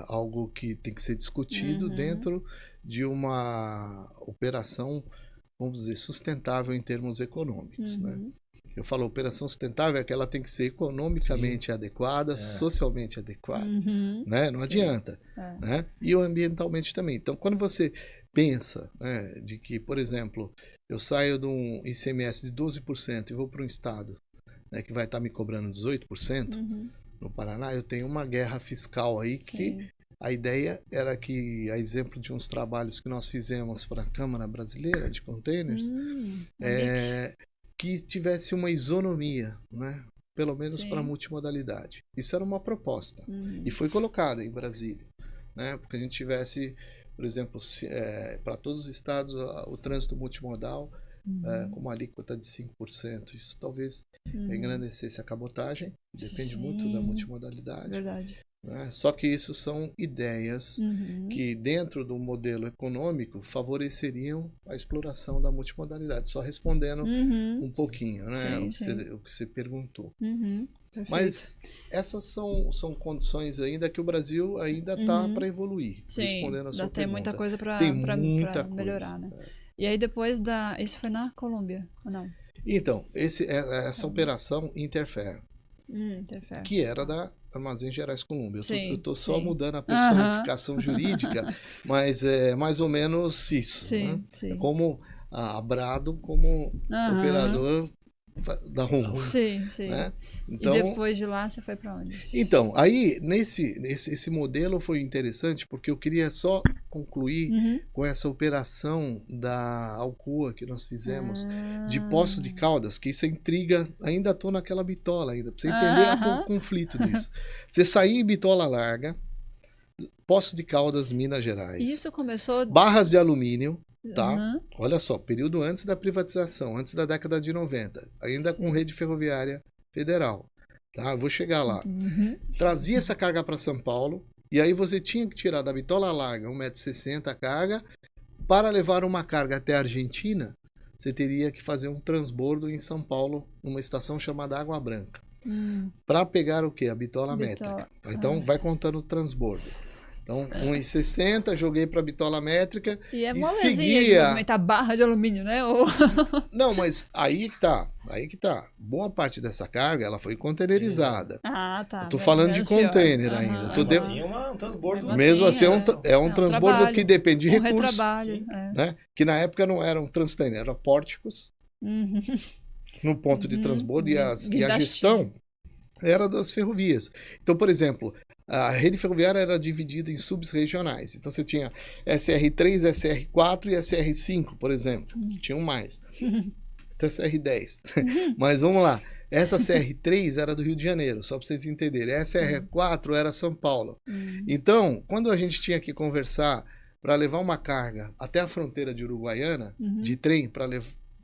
[SPEAKER 3] algo que tem que ser discutido dentro de uma operação, vamos dizer, sustentável em termos econômicos, né? Eu falo operação sustentável é que ela tem que ser economicamente adequada, socialmente adequada, né? Não adianta, né? E ambientalmente também. Então, quando você pensa, né, de que, por exemplo, eu saio de um ICMS de 12% e vou para um estado, né, que vai estar me cobrando 18%, no Paraná, eu tenho uma guerra fiscal aí que a ideia era que, a exemplo de uns trabalhos que nós fizemos para a Câmara Brasileira de Containers, que tivesse uma isonomia, né? Pelo menos para a multimodalidade. Isso era uma proposta e foi colocada em Brasília, né? Porque a gente tivesse, por exemplo, para todos os estados, o trânsito multimodal com uma alíquota de 5%. Isso talvez engrandecesse a cabotagem, depende muito da multimodalidade.
[SPEAKER 1] Verdade.
[SPEAKER 3] Né? Só que isso são ideias que, dentro do modelo econômico, favoreceriam a exploração da multimodalidade. Só respondendo um pouquinho, né? O que você perguntou. Mas essas são condições ainda que o Brasil ainda está para evoluir. Respondendo a sua
[SPEAKER 1] ainda tem
[SPEAKER 3] pergunta.
[SPEAKER 1] muita coisa para melhorar, né? E aí depois isso foi na Colômbia, ou não?
[SPEAKER 3] Então, essa operação Interfer, que era da Armazém Gerais Colômbia. Eu estou só mudando a personificação jurídica, mas é mais ou menos isso. Né? É como a Brado como operador da Rumo. Né? Então,
[SPEAKER 1] e depois de lá você foi para onde?
[SPEAKER 3] Então, aí esse modelo foi interessante porque eu queria só concluir com essa operação da Alcoa que nós fizemos de Poços de Caldas, que isso intriga, ainda estou naquela bitola ainda, para você entender o conflito disso. Você sair em bitola larga, Poços de Caldas, Minas Gerais.
[SPEAKER 1] Isso começou...
[SPEAKER 3] Barras de alumínio. Tá? Olha só, período antes da privatização, antes da década de 90, ainda com rede ferroviária federal. Tá? Eu vou chegar lá. Trazia essa carga para São Paulo, e aí você tinha que tirar da bitola larga 1,60 m a carga. Para levar uma carga até a Argentina, você teria que fazer um transbordo em São Paulo, numa estação chamada Água Branca. Para pegar o quê? A bitola métrica. Então, vai contando o transbordo. Então, 1,60, joguei para a bitola métrica e seguia...
[SPEAKER 1] de movimentar barra de alumínio, né?
[SPEAKER 3] Não, mas aí que tá. Boa parte dessa carga, ela foi containerizada.
[SPEAKER 1] Tá.
[SPEAKER 3] Eu tô falando de container ainda.
[SPEAKER 2] Assim é um transbordo.
[SPEAKER 3] Mesmo assim, é um transbordo trabalho, que depende de recursos.
[SPEAKER 1] Retrabalho,
[SPEAKER 3] né? Que na época não eram transtainer, eram pórticos no ponto de transbordo e a gestão era das ferrovias. Então, por exemplo... A rede ferroviária era dividida em subs regionais. Então você tinha SR3, SR4 e SR5, por exemplo. Tinham mais. Até SR10. Mas vamos lá. Essa CR3 era do Rio de Janeiro, só para vocês entenderem. Essa SR4 era São Paulo. Então, quando a gente tinha que conversar para levar uma carga até a fronteira de Uruguaiana, de trem, para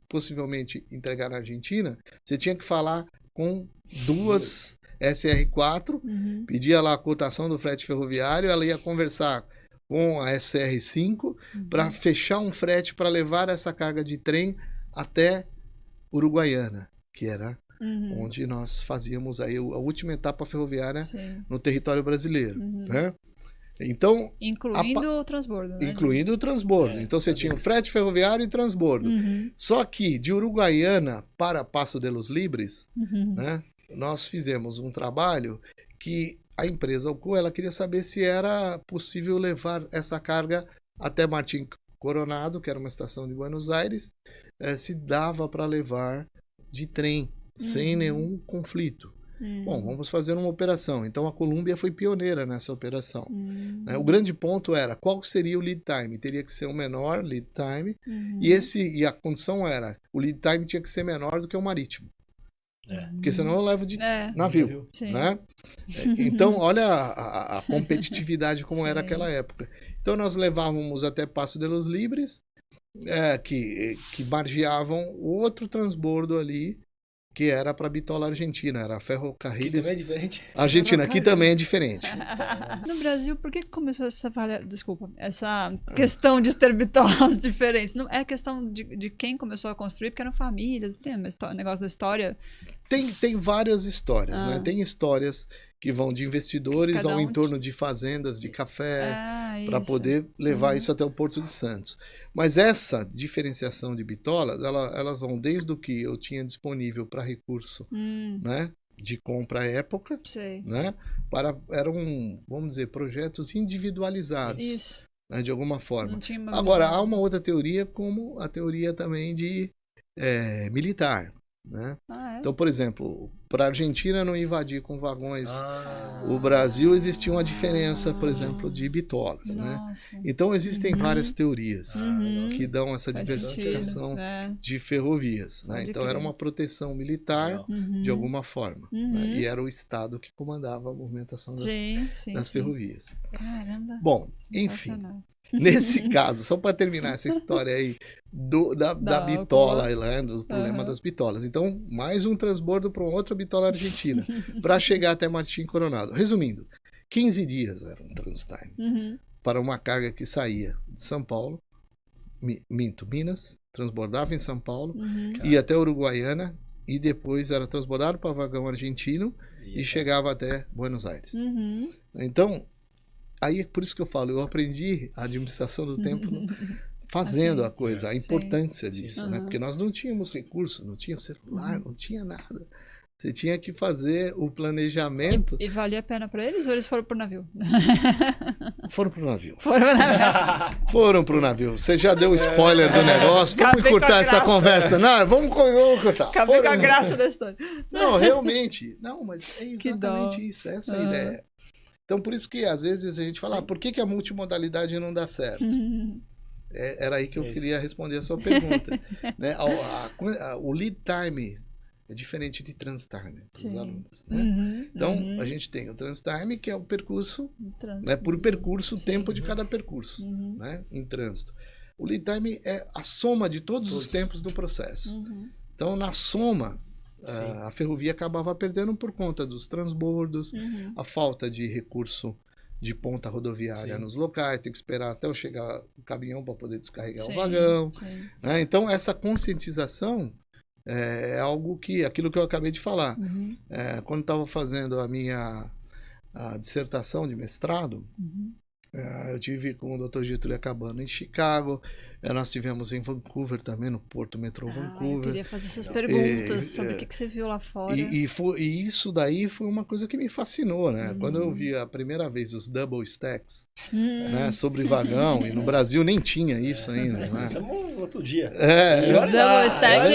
[SPEAKER 3] possivelmente entregar na Argentina, você tinha que falar com duas... SR4, pedia lá a cotação do frete ferroviário, ela ia conversar com a SR5 para fechar um frete para levar essa carga de trem até Uruguaiana, que era onde nós fazíamos aí a última etapa ferroviária no território brasileiro. Né? Então,
[SPEAKER 1] incluindo o transbordo. Né?
[SPEAKER 3] Incluindo o transbordo. Então você tinha o frete ferroviário e transbordo. Só que de Uruguaiana para Passo de los Libres, né? Nós fizemos um trabalho que a empresa Alcoa, ela queria saber se era possível levar essa carga até Martim Coronado, que era uma estação de Buenos Aires, se dava para levar de trem, sem nenhum conflito. Bom, vamos fazer uma operação. Então a Colômbia foi pioneira nessa operação. O grande ponto era qual seria o lead time. Teria que ser o menor lead time, e a condição era o lead time tinha que ser menor do que o marítimo. Porque senão eu levo de navio,
[SPEAKER 1] Sim.
[SPEAKER 3] né? Então, olha a competitividade como era aquela época. Então, nós levávamos até Passo de los Libres, que margeavam outro transbordo ali, que era para Bitola Argentina, era a Ferrocarriles.
[SPEAKER 2] Aqui também é diferente.
[SPEAKER 3] Argentina, aqui também é diferente.
[SPEAKER 1] No Brasil, por que começou essa questão de ter bitolas diferentes? Não é questão de quem começou a construir, porque eram famílias, tem um negócio da história.
[SPEAKER 3] Tem várias histórias, né? Tem histórias que vão de investidores ao entorno de fazendas de café, para poder levar isso até o Porto de Santos. Mas essa diferenciação de bitolas, elas vão desde o que eu tinha disponível para recurso, né? De compra à época, né? Eram, vamos dizer, projetos individualizados.
[SPEAKER 1] Isso.
[SPEAKER 3] Né? De alguma forma.
[SPEAKER 1] Não tinha uma
[SPEAKER 3] Agora,
[SPEAKER 1] visão.
[SPEAKER 3] há uma outra teoria, como a teoria também de militar. Né? Então, por exemplo, para a Argentina não invadir com vagões o Brasil, existia uma diferença, por exemplo, de bitolas. Né? Então, existem várias teorias que dão essa diversificação de ferrovias. Né? Então, era uma proteção militar de alguma forma. Né? E era o Estado que comandava a movimentação das ferrovias.
[SPEAKER 1] Caramba.
[SPEAKER 3] Bom, enfim. Nesse caso, só para terminar essa história aí da bitola, né, do problema das bitolas. Então, mais um transbordo para uma outra bitola argentina, para chegar até Martim Coronado. Resumindo, 15 dias era um transtime para uma carga que saía de São Paulo, Minas, transbordava em São Paulo, ia até Uruguaiana e depois era transbordado para vagão argentino e chegava até Buenos Aires. Então, aí é por isso que eu falo, eu aprendi a administração do tempo fazendo a coisa, a importância disso, né? Porque nós não tínhamos recurso, não tinha celular, não tinha nada. Você tinha que fazer o planejamento.
[SPEAKER 1] E valia a pena para eles ou eles foram pro navio?
[SPEAKER 3] Foram pro navio.
[SPEAKER 1] Foram
[SPEAKER 3] pro navio. Você já deu spoiler do negócio. Vamos encurtar essa conversa. Não, vamos encurtar.
[SPEAKER 1] Acabei com a graça da história.
[SPEAKER 3] Não, realmente. Não, mas é exatamente isso. Essa é a ideia. Então, por isso que às vezes a gente fala, por que a multimodalidade não dá certo? Era aí que eu queria responder a sua pergunta. Né? O lead time é diferente de transtime para os alunos. Né? Então, a gente tem o transtime, que é o percurso, né, por percurso, o tempo de cada percurso, né, em trânsito. O lead time é a soma de todos os tempos do processo. Então, na soma, a ferrovia acabava perdendo por conta dos transbordos, a falta de recurso de ponta rodoviária nos locais, tem que esperar até eu chegar o caminhão para poder descarregar o vagão. Né? Então, essa conscientização é algo que, aquilo que eu acabei de falar. Quando estava fazendo a minha dissertação de mestrado, eu tive com o Dr. Getúlio Acabano em Chicago, nós tivemos em Vancouver também, no Porto Metrô Vancouver.
[SPEAKER 1] Eu queria fazer essas perguntas sobre o que você viu lá fora.
[SPEAKER 3] E isso daí foi uma coisa que me fascinou, né? Quando eu vi a primeira vez os double stacks, né, sobre vagão, e no Brasil nem tinha isso ainda, né?
[SPEAKER 2] Isso é outro dia.
[SPEAKER 1] Double stack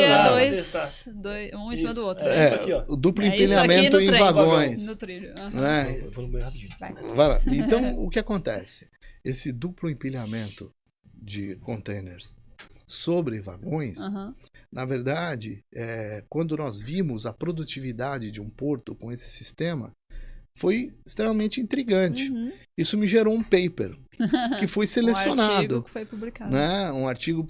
[SPEAKER 1] dois, um em cima do outro.
[SPEAKER 2] Isso aqui, ó.
[SPEAKER 3] O duplo empilhamento em vagões.
[SPEAKER 1] No trilho.
[SPEAKER 3] Né?
[SPEAKER 2] Vou no banheiro rapidinho.
[SPEAKER 3] Vai lá. Então, o que acontece? Esse duplo empilhamento de containers sobre vagões, na verdade, quando nós vimos a produtividade de um porto com esse sistema, foi extremamente intrigante. Isso me gerou um paper que foi selecionado.
[SPEAKER 1] Um artigo que foi publicado.
[SPEAKER 3] Né? Um artigo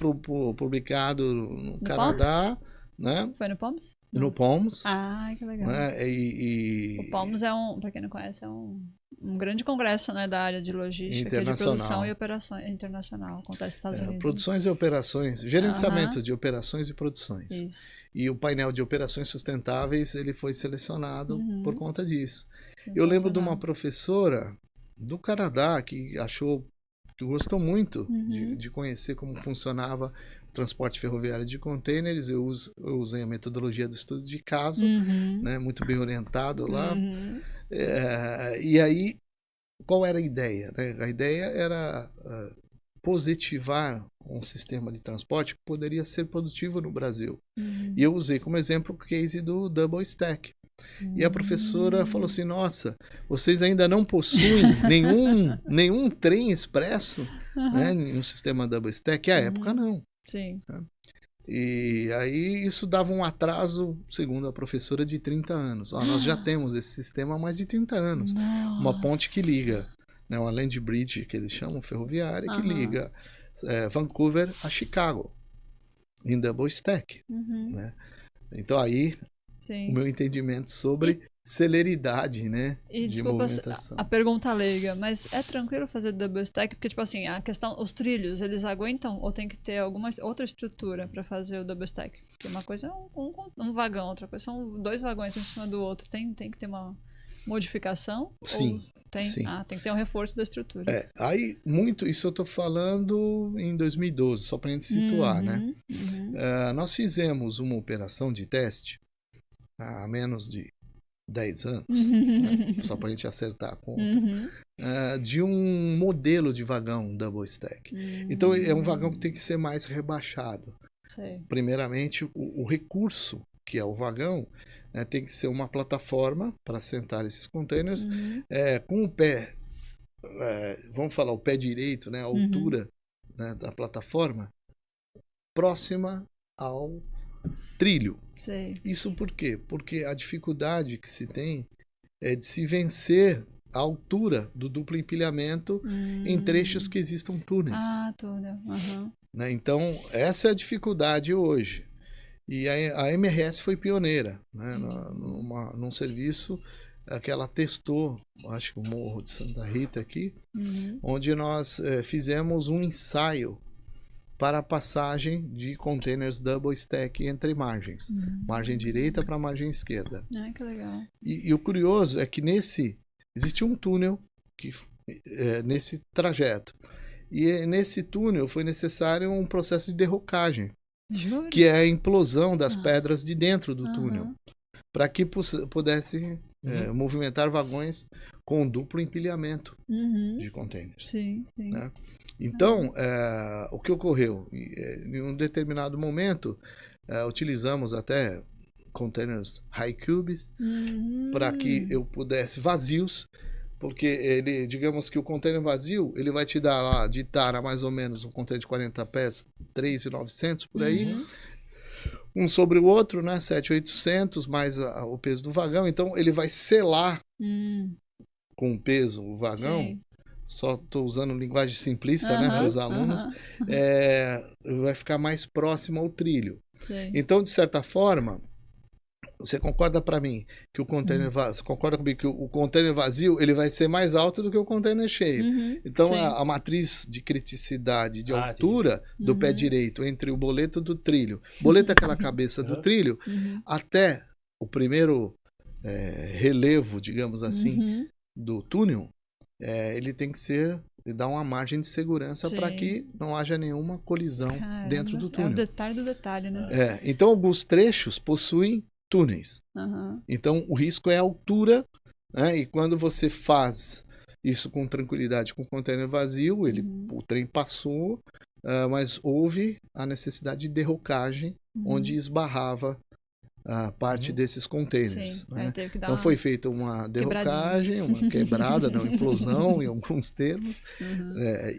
[SPEAKER 3] publicado no Canadá. Né?
[SPEAKER 1] Foi no POMS?
[SPEAKER 3] No POMS.
[SPEAKER 1] Ah, que legal.
[SPEAKER 3] Né?
[SPEAKER 1] O POMS para quem não conhece, é um grande congresso, né, da área de logística, de produção e operações internacional. Acontece nos Estados Unidos.
[SPEAKER 3] Produções e operações, gerenciamento de operações e produções.
[SPEAKER 1] Isso.
[SPEAKER 3] E o painel de operações sustentáveis, ele foi selecionado por conta disso. Eu lembro de uma professora do Canadá que gostou muito de conhecer como funcionava o transporte ferroviário de containers. Eu usei a metodologia do estudo de caso, né, muito bem orientado lá. E aí, qual era a ideia? Né? A ideia era positivar um sistema de transporte que poderia ser produtivo no Brasil. E eu usei como exemplo o case do double stack. E a professora falou assim, nossa, vocês ainda não possuem nenhum trem expresso, né, em um sistema double stack? E à época não.
[SPEAKER 1] Sim.
[SPEAKER 3] E aí isso dava um atraso, segundo a professora, de 30 anos. Nós já temos esse sistema há mais de 30 anos.
[SPEAKER 1] Nossa.
[SPEAKER 3] Uma ponte que liga, né, uma land bridge, que eles chamam, ferroviária, que liga Vancouver a Chicago, em double stack. Né? Então aí, o meu entendimento sobre celeridade, né,
[SPEAKER 1] e,
[SPEAKER 3] de
[SPEAKER 1] desculpa
[SPEAKER 3] movimentação.
[SPEAKER 1] a pergunta leiga, mas é tranquilo fazer double stack? Porque, tipo assim, a questão, os trilhos, eles aguentam ou tem que ter alguma outra estrutura para fazer o double stack? Porque uma coisa é um vagão, outra coisa são 2 vagões um em cima do outro. Tem que ter uma modificação?
[SPEAKER 3] Sim.
[SPEAKER 1] Ou tem?
[SPEAKER 3] Sim.
[SPEAKER 1] Tem que ter um reforço da estrutura.
[SPEAKER 3] Aí, isso eu tô falando em 2012, só pra gente situar, né? Nós fizemos uma operação de teste há menos de 10 anos, né? Só pra gente acertar a conta, de um modelo de vagão double stack. Então, é um vagão que tem que ser mais rebaixado.
[SPEAKER 1] Sei.
[SPEAKER 3] Primeiramente, o recurso, que é o vagão, tem que ser uma plataforma para sentar esses containers, com o pé, vamos falar o pé direito, né, a altura, né, da plataforma, próxima ao trilho.
[SPEAKER 1] Sei.
[SPEAKER 3] Isso por quê? Porque a dificuldade que se tem é de se vencer a altura do duplo empilhamento em trechos que existam túneis.
[SPEAKER 1] Túnel.
[SPEAKER 3] Né? Então, essa é a dificuldade hoje. E a MRS foi pioneira, né? Num serviço que ela testou, acho que o Morro de Santa Rita aqui, onde nós fizemos um ensaio para a passagem de containers double stack entre margens. Margem direita para margem esquerda.
[SPEAKER 1] Que legal.
[SPEAKER 3] E o curioso é que existia um túnel nesse trajeto. E nesse túnel foi necessário um processo de derrocagem.
[SPEAKER 1] Juro?
[SPEAKER 3] Que é a implosão das pedras de dentro do túnel, para que pudesse movimentar vagões com duplo empilhamento de containers.
[SPEAKER 1] Sim.
[SPEAKER 3] Né? Então, o que ocorreu? Em um determinado momento, utilizamos até containers high cubes para que eu pudesse vazios, porque digamos que o container vazio, ele vai te dar lá de tara mais ou menos um container de 40 pés, 3.900 por aí, um sobre o outro, né, 7.800 mais o peso do vagão, então ele vai selar com o peso o vagão. Sim. Só estou usando linguagem simplista, né, para os alunos, vai ficar mais próximo ao trilho.
[SPEAKER 1] Sim.
[SPEAKER 3] Então, de certa forma, você concorda para mim que o container você concorda comigo que o container vazio ele vai ser mais alto do que o container cheio? Então a matriz de criticidade de altura do pé direito entre o boleto do trilho, boleto é aquela cabeça do trilho, até o primeiro relevo, digamos assim, do túnel, ele tem que dar uma margem de segurança para que não haja nenhuma colisão dentro do túnel.
[SPEAKER 1] É o detalhe do detalhe, né?
[SPEAKER 3] Então alguns trechos possuem túneis. Então o risco é a altura, né? E quando você faz isso com tranquilidade com o container vazio, o trem passou, mas houve a necessidade de derrocagem, onde esbarrava a parte desses containers.
[SPEAKER 1] Sim,
[SPEAKER 3] né?
[SPEAKER 1] teve que dar
[SPEAKER 3] então foi feita uma derrocagem, uma quebrada, uma implosão em alguns termos,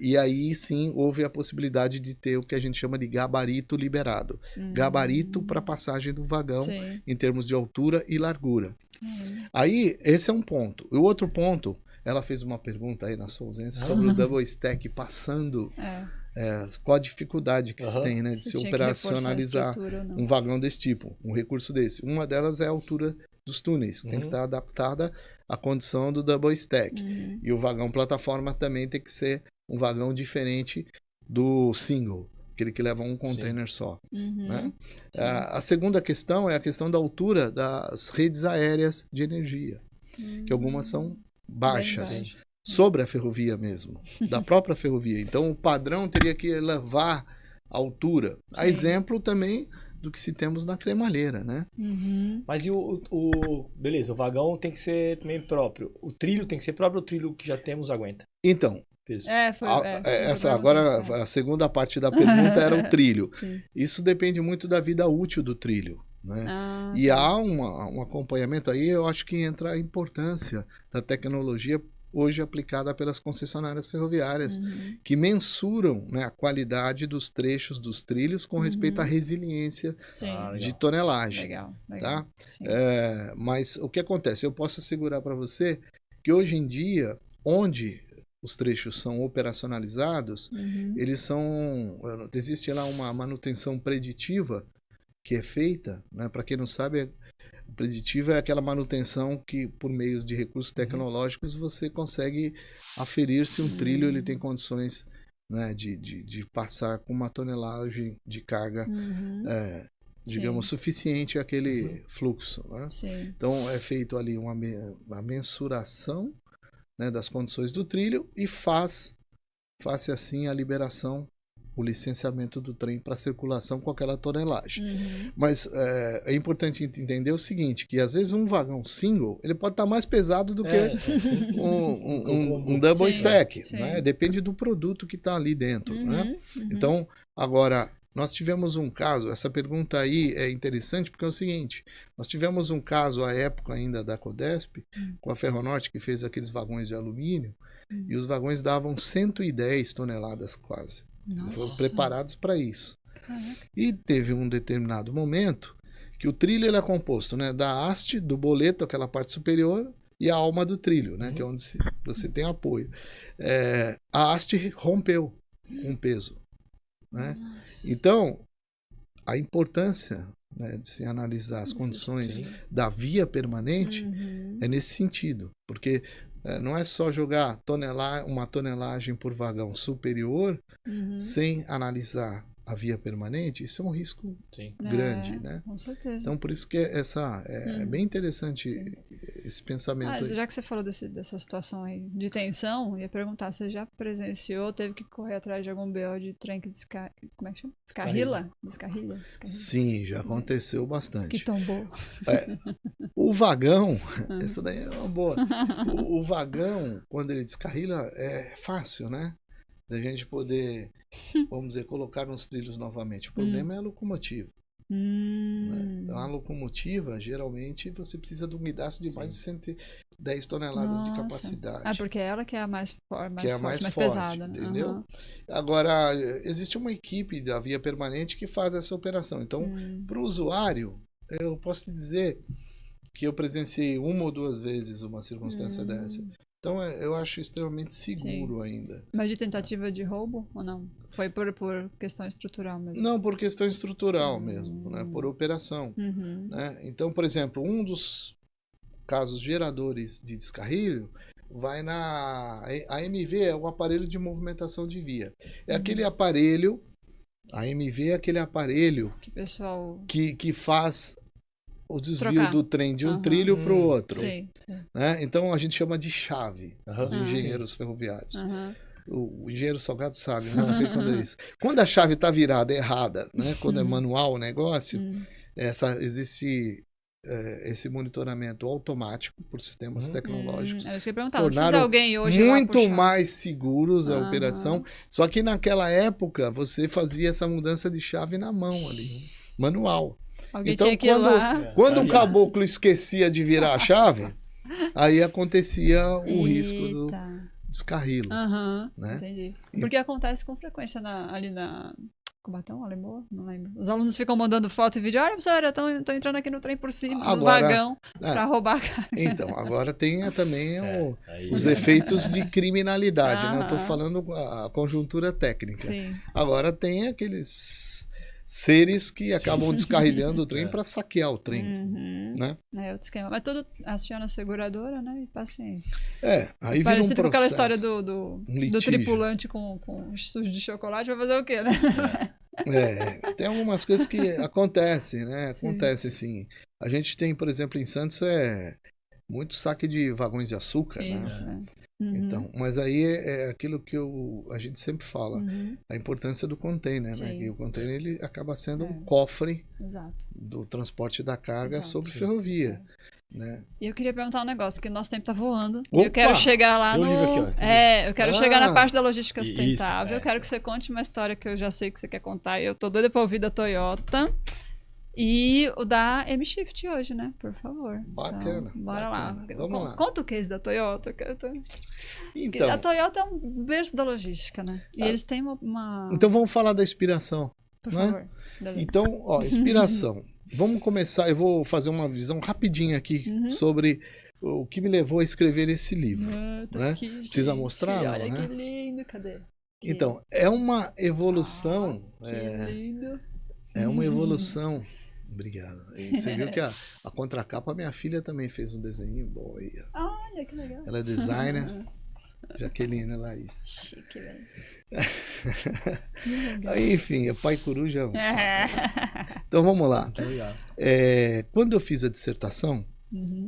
[SPEAKER 3] e aí sim houve a possibilidade de ter o que a gente chama de gabarito liberado. Gabarito para passagem do vagão em termos de altura e largura. Aí esse é um ponto. O outro ponto, ela fez uma pergunta aí na sua ausência sobre o double stack passando... qual a dificuldade que se tem, né, de se operacionalizar um vagão desse tipo, um recurso desse. Uma delas é a altura dos túneis, tem que estar adaptada à condição do double stack. E o vagão plataforma também tem que ser um vagão diferente do single, aquele que leva um container só. Né? A segunda questão é a questão da altura das redes aéreas de energia, que algumas são baixas. Sobre a ferrovia mesmo, da própria ferrovia. Então, o padrão teria que elevar a altura. A exemplo também do que se temos na cremalheira, né?
[SPEAKER 2] Mas e beleza, o vagão tem que ser também próprio. O trilho tem que ser próprio, o trilho que já temos aguenta?
[SPEAKER 3] Então,
[SPEAKER 2] Essa
[SPEAKER 3] agora a segunda parte da pergunta era o trilho. Isso depende muito da vida útil do trilho. Né? E há um acompanhamento aí, eu acho que entra a importância da tecnologia hoje aplicada pelas concessionárias ferroviárias, que mensuram, né, a qualidade dos trechos dos trilhos com respeito à resiliência de tonelagem.
[SPEAKER 1] Legal.
[SPEAKER 3] Tá? Mas o que acontece? Eu posso assegurar para você que hoje em dia, onde os trechos são operacionalizados, eles são... Existe lá uma manutenção preditiva que é feita, né? Para quem não sabe, preditiva é aquela manutenção que, por meios de recursos tecnológicos, você consegue aferir se um trilho ele tem condições, né, de passar com uma tonelagem de carga, digamos, suficiente àquele fluxo. Né? Então, é feito ali uma mensuração, né, das condições do trilho e faz-se assim a liberação, o licenciamento do trem para circulação com aquela tonelagem. Mas é importante entender o seguinte, que às vezes um vagão single, ele pode estar mais pesado do que um double stack, né? Depende do produto que está ali dentro. Né? Então, agora, nós tivemos um caso, essa pergunta aí é interessante porque é o seguinte, nós tivemos um caso à época ainda da Codesp, com a Ferronorte, que fez aqueles vagões de alumínio, e os vagões davam 110 toneladas quase. Foram preparados para isso. E teve um determinado momento que o trilho ele é composto, né, da haste, do boleto, aquela parte superior, e a alma do trilho, né, que é onde você tem apoio. A haste rompeu com peso. Né? Então, a importância, né, de se analisar as condições da via permanente é nesse sentido. Porque não é só jogar uma tonelagem por vagão superior sem analisar a via permanente, isso é um risco grande, né?
[SPEAKER 1] Com certeza.
[SPEAKER 3] Então, por isso que é bem interessante esse pensamento aí.
[SPEAKER 1] Já que você falou dessa situação aí de tensão, eu ia perguntar, você já presenciou, teve que correr atrás de algum BO de trem que como é que chama? Descarrila? Descarrilha?
[SPEAKER 3] Sim, já aconteceu bastante.
[SPEAKER 1] Que tombou.
[SPEAKER 3] O vagão, essa daí é uma boa. O vagão, quando ele descarrila, é fácil, né? Da gente poder, vamos dizer, colocar nos trilhos novamente. O problema é a locomotiva. Né? Então, a locomotiva, geralmente, você precisa de um guindaste de mais de 110 toneladas de capacidade.
[SPEAKER 1] Porque ela que é a mais forte, mais
[SPEAKER 3] forte,
[SPEAKER 1] pesada. Né?
[SPEAKER 3] Entendeu? Agora, existe uma equipe da via permanente que faz essa operação. Então, para o usuário, eu posso te dizer que eu presenciei uma ou duas vezes uma circunstância dessa. Então, eu acho extremamente seguro ainda.
[SPEAKER 1] Mas de tentativa de roubo ou não? Foi por questão estrutural mesmo?
[SPEAKER 3] Não, por questão estrutural mesmo, né? Por operação. Né? Então, por exemplo, um dos casos geradores de descarrilho vai na... A MV é o aparelho de movimentação de via. É aquele aparelho... A MV é aquele aparelho que faz o desvio do trem de um trilho para o outro. Né? Então a gente chama de chave, os engenheiros ferroviários. O engenheiro Salgado sabe, né? Quando é isso. Quando a chave está virada errada, né? Quando é manual o negócio, existe esse monitoramento automático por sistemas tecnológicos.
[SPEAKER 1] Era isso que eu ia perguntar. Não precisa alguém hoje
[SPEAKER 3] muito mais seguros a operação. Só que naquela época você fazia essa mudança de chave na mão ali, manual.
[SPEAKER 1] Alguém
[SPEAKER 3] então,
[SPEAKER 1] tinha que ir lá.
[SPEAKER 3] Quando o caboclo esquecia de virar a chave, aí acontecia o risco do descarrilo. Né?
[SPEAKER 1] Entendi. Porque acontece com frequência ali na Cubatão, Alemoa, não lembro. Os alunos ficam mandando foto e vídeo. Olha, professora, estão entrando aqui no trem por cima, no vagão, para roubar a carga.
[SPEAKER 3] Então, agora tem também os efeitos de criminalidade. Né? Eu estou falando a conjuntura técnica. Agora tem aqueles seres que acabam descarrilhando o trem para saquear o trem. Né?
[SPEAKER 1] É outro esquema. Mas tudo aciona a seguradora, né? E paciência.
[SPEAKER 3] Aí
[SPEAKER 1] parecido
[SPEAKER 3] vira um
[SPEAKER 1] com aquela história do tripulante com sujo de chocolate, vai fazer o quê, né?
[SPEAKER 3] Tem algumas coisas que acontecem, né? Acontece assim. A gente tem, por exemplo, em Santos, muito saque de vagões de açúcar,
[SPEAKER 1] isso,
[SPEAKER 3] né? Então, mas aí é aquilo que a gente sempre fala, a importância do container, né? E o container ele acaba sendo um cofre do transporte da carga sobre ferrovia. Né?
[SPEAKER 1] E eu queria perguntar um negócio, porque o nosso tempo tá voando. E eu quero chegar lá eu quero chegar na parte da logística sustentável. Eu quero que você conte uma história que eu já sei que você quer contar. E eu tô doida pra ouvir da Toyota. E o da M-Shift hoje, né? Por favor.
[SPEAKER 3] Bacana.
[SPEAKER 1] Então, bora
[SPEAKER 3] bacana.
[SPEAKER 1] lá.
[SPEAKER 3] Vamos lá.
[SPEAKER 1] Conta o case da Toyota.
[SPEAKER 3] Então,
[SPEAKER 1] A Toyota é um berço da logística, né? E eles têm uma...
[SPEAKER 3] então vamos falar da inspiração.
[SPEAKER 1] Por
[SPEAKER 3] né?
[SPEAKER 1] favor. Beleza.
[SPEAKER 3] Então, ó, inspiração. Vamos começar, eu vou fazer uma visão rapidinha aqui sobre o que me levou a escrever esse livro.
[SPEAKER 1] Tá
[SPEAKER 3] né?
[SPEAKER 1] aqui,
[SPEAKER 3] Precisa
[SPEAKER 1] gente.
[SPEAKER 3] mostrar, não,
[SPEAKER 1] Olha
[SPEAKER 3] né?
[SPEAKER 1] que lindo, cadê? Aqui.
[SPEAKER 3] Então, é uma evolução.
[SPEAKER 1] Que lindo.
[SPEAKER 3] É uma evolução. Obrigado. E você viu que a contracapa, minha filha também fez um desenho bom aí.
[SPEAKER 1] Olha que legal.
[SPEAKER 3] Ela é designer. Jaqueline Laís.
[SPEAKER 1] Chique, velho.
[SPEAKER 3] Aí, enfim, pai coruja é um saco.
[SPEAKER 1] É.
[SPEAKER 3] Então vamos lá.
[SPEAKER 2] Tá ligado.
[SPEAKER 3] Quando eu fiz a dissertação,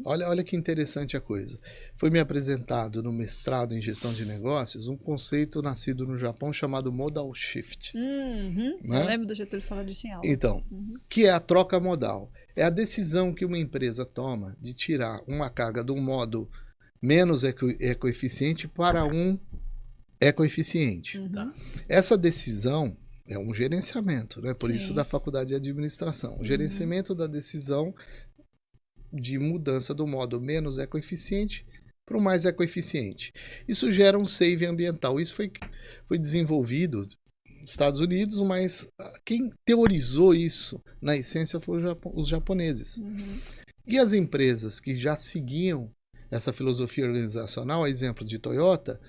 [SPEAKER 3] olha que interessante a coisa. Foi me apresentado no mestrado em gestão de negócios um conceito nascido no Japão chamado modal shift. Né?
[SPEAKER 1] Eu lembro do Getúlio falar disso em aula.
[SPEAKER 3] Então, que é a troca modal. É a decisão que uma empresa toma de tirar uma carga de um modo menos ecoeficiente para um ecoeficiente.
[SPEAKER 2] Tá.
[SPEAKER 3] Essa decisão é um gerenciamento, né? Por
[SPEAKER 1] Sim.
[SPEAKER 3] isso da faculdade de administração. O gerenciamento da decisão de mudança do modo menos ecoeficiente para o mais ecoeficiente. Isso gera um save ambiental. Isso foi desenvolvido nos Estados Unidos, mas quem teorizou isso, na essência, foram os japoneses. E as empresas que já seguiam essa filosofia organizacional, a exemplo de Toyota,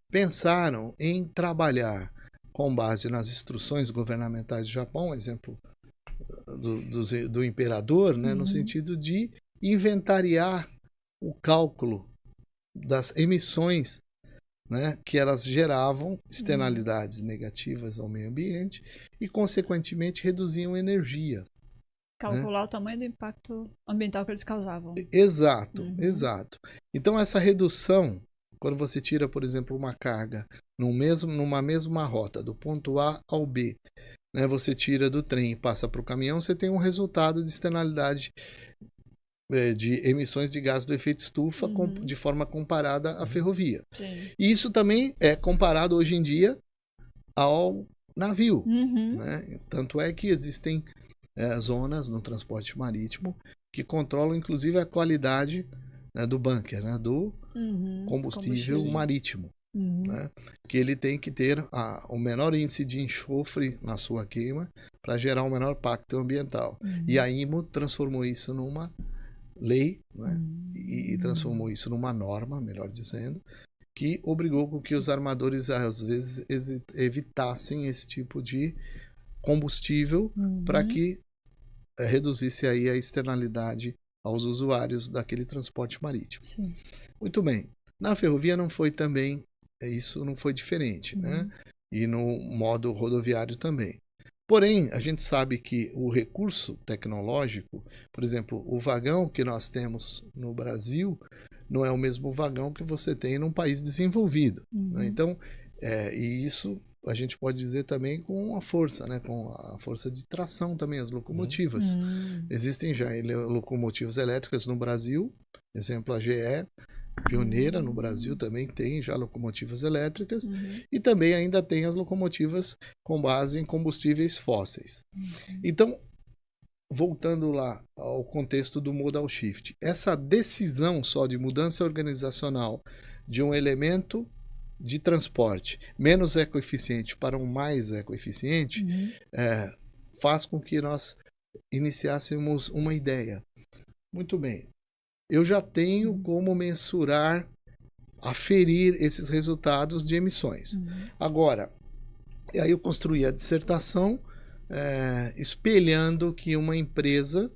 [SPEAKER 3] pensaram em trabalhar com base nas instruções governamentais do Japão, exemplo do imperador, né, no sentido de inventariar o cálculo das emissões, né, que elas geravam externalidades negativas ao meio ambiente e, consequentemente, reduziam energia.
[SPEAKER 1] Calcular o tamanho do impacto ambiental que eles causavam.
[SPEAKER 3] Exato, exato. Então, essa redução, quando você tira, por exemplo, uma carga numa mesma rota, do ponto A ao B, né, você tira do trem e passa para o caminhão, você tem um resultado de externalidade de emissões de gás do efeito estufa de forma comparada à ferrovia.
[SPEAKER 1] Sim.
[SPEAKER 3] E isso também é comparado hoje em dia ao navio. Né? Tanto é que existem zonas no transporte marítimo que controlam inclusive a qualidade, né, do bunker, né, do combustível marítimo. Né, que ele tem que ter o menor índice de enxofre na sua queima para gerar um menor impacto ambiental. E a IMO transformou isso numa lei, né, e transformou isso numa norma, melhor dizendo, que obrigou com que os armadores às vezes evitassem esse tipo de combustível para que reduzisse aí a externalidade aos usuários daquele transporte marítimo.
[SPEAKER 1] Sim.
[SPEAKER 3] Muito bem. Na ferrovia não foi também, isso não foi diferente, né? E no modo rodoviário também. Porém, a gente sabe que o recurso tecnológico, por exemplo, o vagão que nós temos no Brasil não é o mesmo vagão que você tem num país desenvolvido. Né? Então, e isso a gente pode dizer também com a força, né? Com a força de tração também, as locomotivas. Existem já locomotivas elétricas no Brasil, exemplo a GE, pioneira no Brasil, também tem já locomotivas elétricas, e também ainda tem as locomotivas com base em combustíveis fósseis. Então, voltando lá ao contexto do modal shift, essa decisão só de mudança organizacional de um elemento de transporte menos ecoeficiente para um mais ecoeficiente faz com que nós iniciássemos uma ideia. Muito bem. Eu já tenho como mensurar, aferir esses resultados de emissões. Agora, aí eu construí a dissertação espelhando que uma empresa,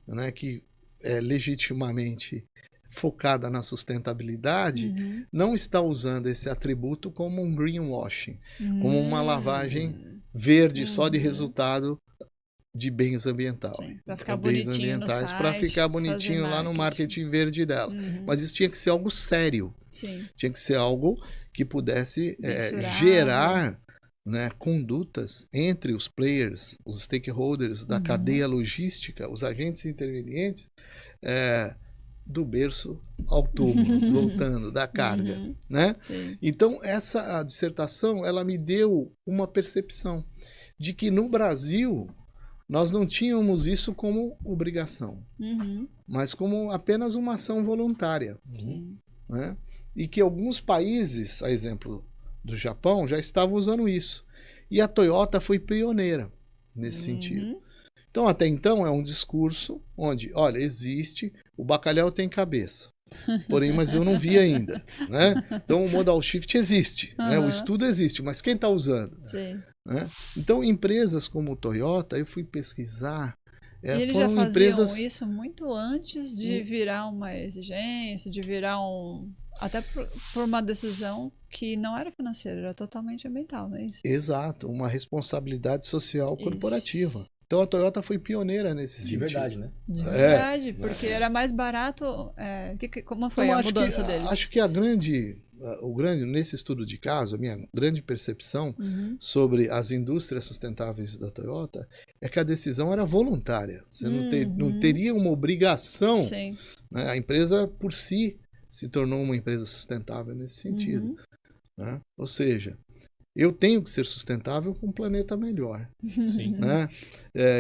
[SPEAKER 3] né, que é legitimamente focada na sustentabilidade, não está usando esse atributo como um greenwashing, como uma lavagem verde só de resultado de bens ambientais.
[SPEAKER 1] Para ficar bonitinho no site,
[SPEAKER 3] para ficar bonitinho lá no marketing verde dela. Mas isso tinha que ser algo sério.
[SPEAKER 1] Sim.
[SPEAKER 3] Tinha que ser algo que pudesse gerar, né, condutas entre os players, os stakeholders da cadeia logística, os agentes intervenientes, do berço ao túmulo, voltando, da carga. Né? Então, essa dissertação ela me deu uma percepção de que no Brasil nós não tínhamos isso como obrigação, mas como apenas uma ação voluntária. Né? E que alguns países, a exemplo do Japão, já estavam usando isso. E a Toyota foi pioneira nesse sentido. Então, até então, é um discurso onde, olha, existe, o bacalhau tem cabeça. Porém, mas eu não vi ainda. Né? Então, o modal shift existe, né? O estudo existe, mas quem está usando?
[SPEAKER 1] Sim.
[SPEAKER 3] Né? Então, empresas como o Toyota, eu fui pesquisar,
[SPEAKER 1] E eles já
[SPEAKER 3] foram
[SPEAKER 1] faziam
[SPEAKER 3] empresas...
[SPEAKER 1] isso muito antes de virar uma exigência, de virar até por uma decisão que não era financeira, era totalmente ambiental, não é isso?
[SPEAKER 3] Exato, uma responsabilidade social corporativa.
[SPEAKER 1] Isso.
[SPEAKER 3] Então a Toyota foi pioneira nesse sentido.
[SPEAKER 2] De verdade, né?
[SPEAKER 1] De verdade, porque era mais barato. Como foi a mudança deles?
[SPEAKER 3] Acho que nesse estudo de caso, a minha grande percepção sobre as indústrias sustentáveis da Toyota é que a decisão era voluntária. Você não teria uma obrigação.
[SPEAKER 1] Sim.
[SPEAKER 3] Né? A empresa, por si, se tornou uma empresa sustentável nesse sentido. Né? Ou seja, eu tenho que ser sustentável com um planeta melhor.
[SPEAKER 2] Sim.
[SPEAKER 3] Né?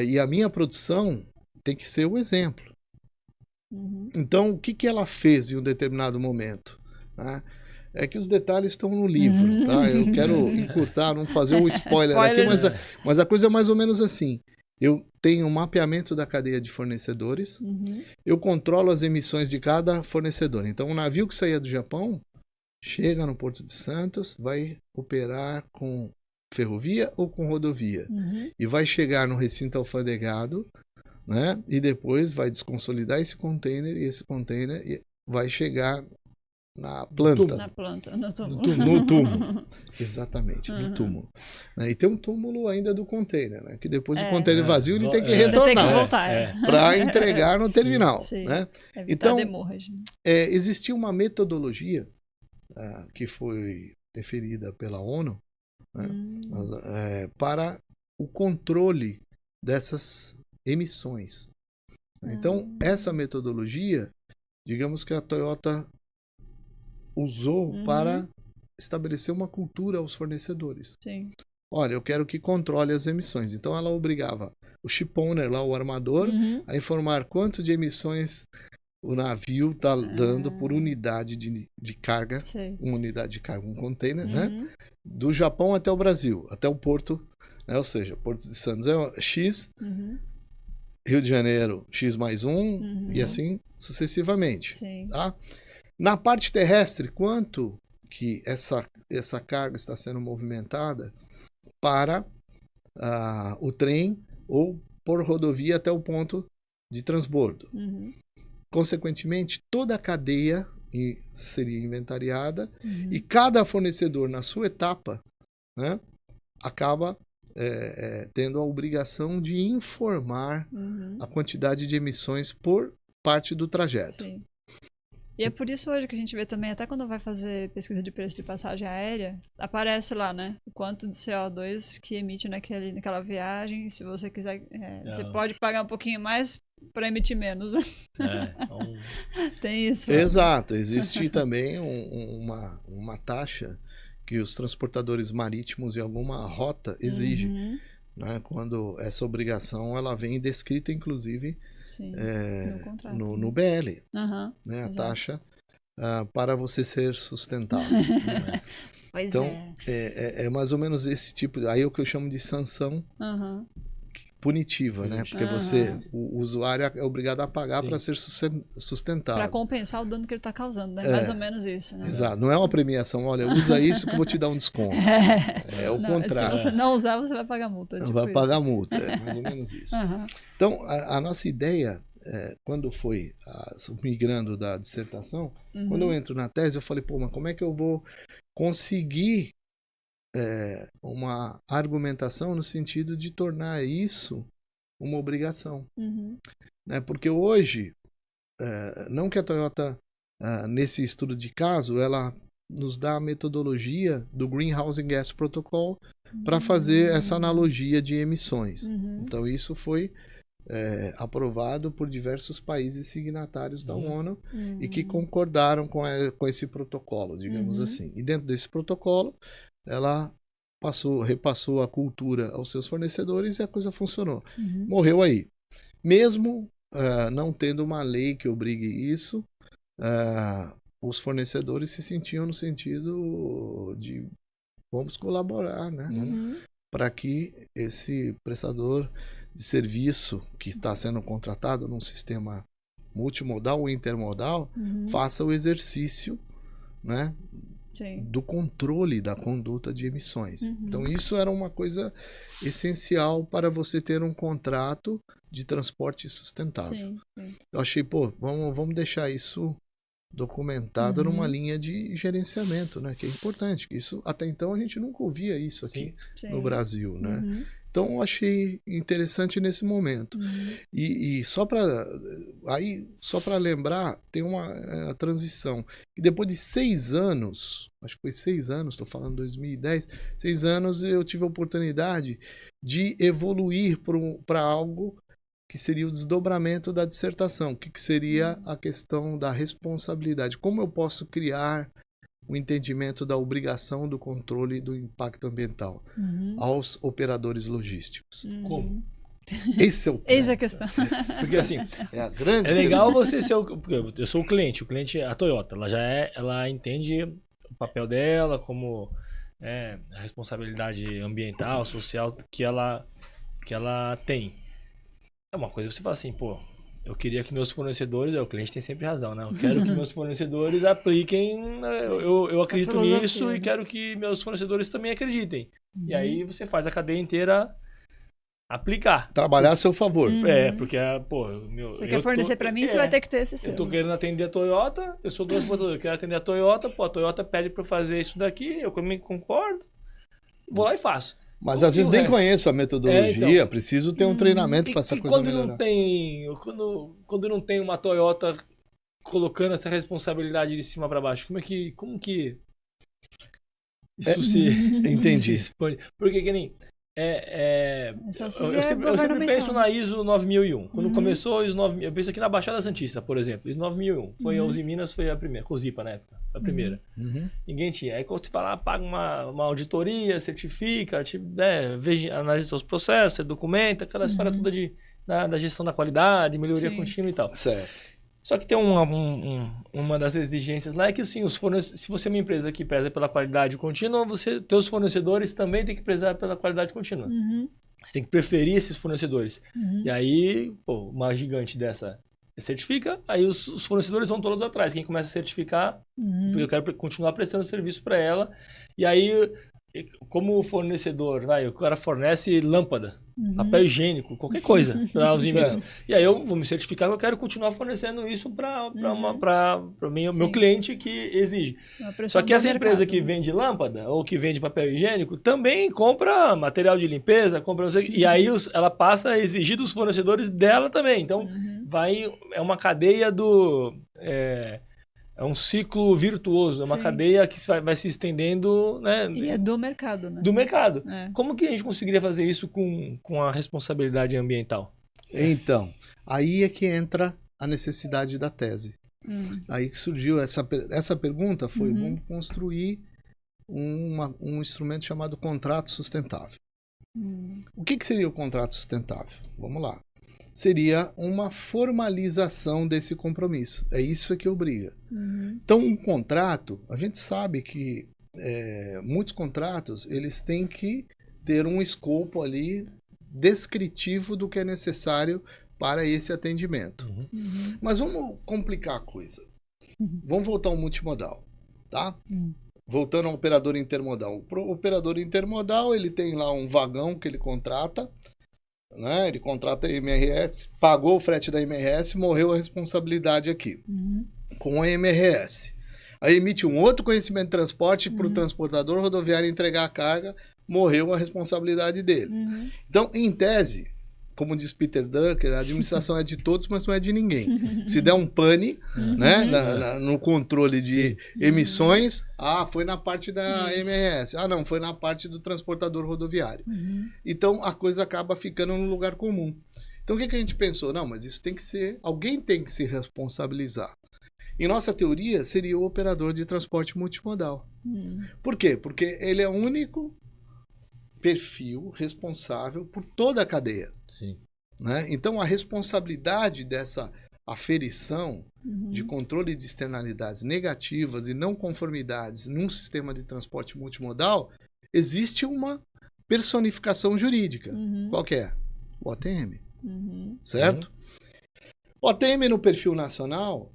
[SPEAKER 3] E a minha produção tem que ser o exemplo. Então, o que ela fez em um determinado momento? Né? É que os detalhes estão no livro. Tá? Eu quero encurtar, não fazer um spoiler aqui, mas a coisa é mais ou menos assim. Eu tenho um mapeamento da cadeia de fornecedores, eu controlo as emissões de cada fornecedor. Então, um navio que saía do Japão, chega no Porto de Santos, vai operar com ferrovia ou com rodovia. E vai chegar no recinto alfandegado, né? E depois vai desconsolidar esse container, e esse container vai chegar na planta.
[SPEAKER 1] Na planta, no túmulo.
[SPEAKER 3] No túmulo. Exatamente, no túmulo. E tem um túmulo ainda do container, né? Que depois o container vazio ele tem que retornar.
[SPEAKER 1] Tem que voltar.
[SPEAKER 3] Para entregar no terminal.
[SPEAKER 1] Sim.
[SPEAKER 3] Né?
[SPEAKER 1] Evitar
[SPEAKER 3] então,
[SPEAKER 1] demorragem.
[SPEAKER 3] Existia uma metodologia que foi deferida pela ONU, né, para o controle dessas emissões. Então, essa metodologia, digamos que a Toyota usou para estabelecer uma cultura aos fornecedores.
[SPEAKER 1] Sim.
[SPEAKER 3] Olha, eu quero que controle as emissões. Então, ela obrigava o shipowner, lá, o armador, a informar quanto de emissões o navio está dando por unidade de carga, uma unidade de carga, um container, né? Do Japão até o Brasil, até o porto, né? Ou seja, Porto de Santos é X, Rio de Janeiro X mais 1, e assim sucessivamente. Tá? Na parte terrestre, quanto que essa carga está sendo movimentada para o trem ou por rodovia até o ponto de transbordo. Consequentemente, toda a cadeia seria inventariada e cada fornecedor, na sua etapa, né, acaba tendo a obrigação de informar a quantidade de emissões por parte do trajeto.
[SPEAKER 1] Sim. E é por isso hoje que a gente vê também, até quando vai fazer pesquisa de preço de passagem aérea, aparece lá, né? O quanto de CO2 que emite naquela viagem. Se você quiser, você pode pagar um pouquinho mais para emitir menos. Tem isso.
[SPEAKER 3] Exato. Existe também uma taxa que os transportadores marítimos em alguma rota exigem. Né? Quando essa obrigação ela vem descrita, inclusive, no BL. Né? A taxa para você ser sustentável. Né? Então, é mais ou menos esse tipo. Aí é o que eu chamo de sanção punitiva, né? Porque o usuário é obrigado a pagar para ser sustentável.
[SPEAKER 1] Para compensar o dano que ele está causando, né? Mais ou menos isso, né?
[SPEAKER 3] Exato. Não é uma premiação, olha, usa isso que eu vou te dar um desconto. É o contrário.
[SPEAKER 1] Se você não usar, você vai pagar multa. Tipo
[SPEAKER 3] vai pagar multa, é mais ou menos isso. Então, a nossa ideia, quando foi migrando da dissertação, quando eu entro na tese, eu falei, pô, mas como é que eu vou conseguir uma argumentação no sentido de tornar isso uma obrigação. Né? Porque hoje, não que a Toyota, nesse estudo de caso, ela nos dá a metodologia do Greenhouse Gas Protocol para fazer essa analogia de emissões. Então, isso foi aprovado por diversos países signatários da ONU e que concordaram com esse protocolo, digamos assim. E dentro desse protocolo, ela repassou a cultura aos seus fornecedores e a coisa funcionou. Morreu aí. Mesmo não tendo uma lei que obrigue isso, os fornecedores se sentiam no sentido de vamos colaborar, né? Para que esse prestador de serviço que está sendo contratado num sistema multimodal ou intermodal faça o exercício, né, do controle da conduta de emissões. Então isso era uma coisa essencial para você ter um contrato de transporte sustentável. Eu achei, vamos deixar isso documentado numa linha de gerenciamento, né, que é importante. Isso até então a gente nunca ouvia isso aqui no Brasil, né? Então eu achei interessante nesse momento. E só para lembrar, tem uma transição. E depois de 6 anos, acho que foi 6 anos, estou falando 2010, 6 anos eu tive a oportunidade de evoluir para algo que seria o desdobramento da dissertação, que seria a questão da responsabilidade. Como eu posso criar o entendimento da obrigação do controle do impacto ambiental aos operadores logísticos?
[SPEAKER 2] Como?
[SPEAKER 3] Esse é o ponto.
[SPEAKER 1] Eis a questão.
[SPEAKER 2] Porque assim,
[SPEAKER 3] é
[SPEAKER 2] legal você ser eu sou o cliente a Toyota, ela entende o papel dela como a responsabilidade ambiental, social que ela tem. É uma coisa que você fala assim, eu queria que meus fornecedores, o cliente tem sempre razão, né? Eu quero que meus fornecedores apliquem, eu acredito nisso e quero que meus fornecedores também acreditem. E aí você faz a cadeia inteira aplicar.
[SPEAKER 3] Trabalhar a seu favor.
[SPEAKER 2] Porque,
[SPEAKER 1] você quer fornecer para mim, você vai ter que ter esse selo.
[SPEAKER 2] Eu tô querendo atender a Toyota, eu sou transportador, eu quero atender a Toyota, a Toyota pede para eu fazer isso daqui, eu também concordo, vou lá e faço.
[SPEAKER 3] Mas às vezes nem conheço a metodologia, preciso ter um treinamento para essa coisa melhorar.
[SPEAKER 2] Quando não tem uma Toyota colocando essa responsabilidade de cima para baixo, como que isso se
[SPEAKER 3] entendi.
[SPEAKER 2] se expande? Porque que nem eu sempre penso na ISO 9001. Quando começou a ISO 9001, eu penso aqui na Baixada Santista, por exemplo, ISO 9001. Foi a Uzi Minas, foi a primeira, Cozipa na época, foi a primeira. Ninguém tinha. Aí quando você fala, paga uma auditoria, certifica, analisa seus processos, você documenta, aquela história toda da gestão da qualidade, melhoria contínua e tal.
[SPEAKER 3] Certo.
[SPEAKER 2] Só que tem uma das exigências lá é que assim, se você é uma empresa que preza pela qualidade contínua, teus fornecedores também têm que prezar pela qualidade contínua. Você tem que preferir esses fornecedores. E aí, uma gigante dessa certifica, aí os fornecedores vão todos atrás. Quem começa a certificar, porque eu quero continuar prestando serviço para ela. E aí, como fornecedor, o cara fornece lâmpada, papel higiênico, qualquer coisa para os Minas. E aí eu vou me certificar que eu quero continuar fornecendo isso para meu cliente que exige. Só que essa empresa que vende lâmpada ou que vende papel higiênico também compra material de limpeza, e aí ela passa a exigir dos fornecedores dela também. Então é uma cadeia é um ciclo virtuoso, é uma cadeia que vai se estendendo, né?
[SPEAKER 1] E é do mercado, né?
[SPEAKER 2] Do mercado. Como que a gente conseguiria fazer isso com a responsabilidade ambiental?
[SPEAKER 3] Então, aí é que entra a necessidade da tese. Aí que surgiu essa pergunta foi, vamos construir um instrumento chamado contrato sustentável. O que seria o contrato sustentável? Vamos lá. Seria uma formalização desse compromisso. É isso que obriga. Então, um contrato, a gente sabe que muitos contratos, eles têm que ter um escopo ali descritivo do que é necessário para esse atendimento. Mas vamos complicar a coisa. Vamos voltar ao multimodal, tá? Voltando ao operador intermodal. O operador intermodal, ele tem lá um vagão que ele contrata, né? Ele contrata a MRS, pagou o frete da MRS, morreu a responsabilidade aqui, com a MRS. Aí emite um outro conhecimento de transporte para o transportador rodoviário entregar a carga, morreu a responsabilidade dele. Então, em tese, como diz Peter Drucker, a administração é de todos, mas não é de ninguém. Se der um pane né, no controle de emissões, foi na parte da MRS. Não, foi na parte do transportador rodoviário. Então, a coisa acaba ficando no lugar comum. Então, o que a gente pensou? Não, mas isso tem que ser... Alguém tem que se responsabilizar. Em nossa teoria, seria o operador de transporte multimodal. Por quê? Porque ele é o único perfil responsável por toda a cadeia.
[SPEAKER 2] Sim.
[SPEAKER 3] Né? Então, a responsabilidade dessa aferição de controle de externalidades negativas e não conformidades num sistema de transporte multimodal, existe uma personificação jurídica. Qual que é? O OTM. Certo? O OTM no perfil nacional,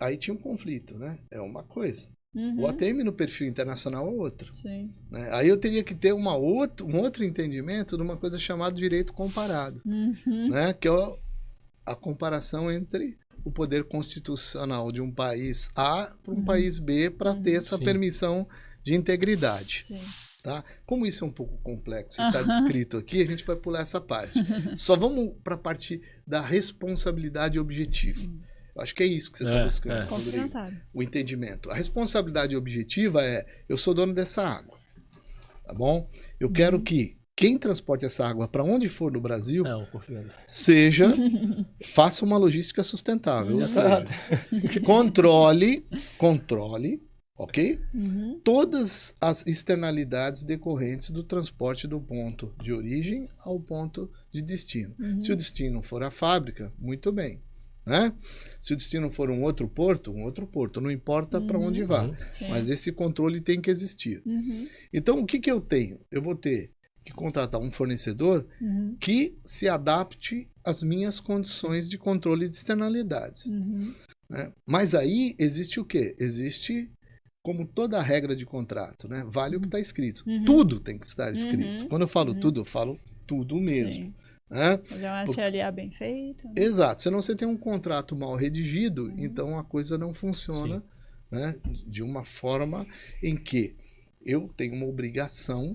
[SPEAKER 3] aí tinha um conflito, né? É uma coisa. O OTM no perfil internacional é outra.
[SPEAKER 1] Sim.
[SPEAKER 3] Né? Aí eu teria que ter um outro entendimento de uma coisa chamada direito comparado, né? Que é a comparação entre o poder constitucional de um país A para um país B para ter essa permissão de integridade.
[SPEAKER 1] Sim.
[SPEAKER 3] Tá? Como isso é um pouco complexo e está descrito aqui, a gente vai pular essa parte. Só vamos para a parte da responsabilidade objetiva. Eu acho que é isso que você está buscando, Rodrigo, o entendimento. A responsabilidade objetiva é: eu sou dono dessa água, tá bom? Eu quero que quem transporte essa água para onde for no Brasil faça uma logística sustentável, ou seja, controle, ok? Todas as externalidades decorrentes do transporte do ponto de origem ao ponto de destino. Se o destino for a fábrica, muito bem. Né? Se o destino for um outro porto, não importa para onde vá, mas esse controle tem que existir. Então, o que eu tenho? Eu vou ter que contratar um fornecedor que se adapte às minhas condições de controle de externalidades. Né? Mas aí existe o quê? Existe, como toda regra de contrato, né? Vale o que está escrito. Tudo tem que estar escrito. Quando eu falo tudo, eu falo tudo mesmo.
[SPEAKER 1] Sim.
[SPEAKER 3] Né?
[SPEAKER 1] Fazer uma SLA bem feita. Né?
[SPEAKER 3] Exato. Senão você tem um contrato mal redigido, então a coisa não funciona, né? De uma forma em que eu tenho uma obrigação,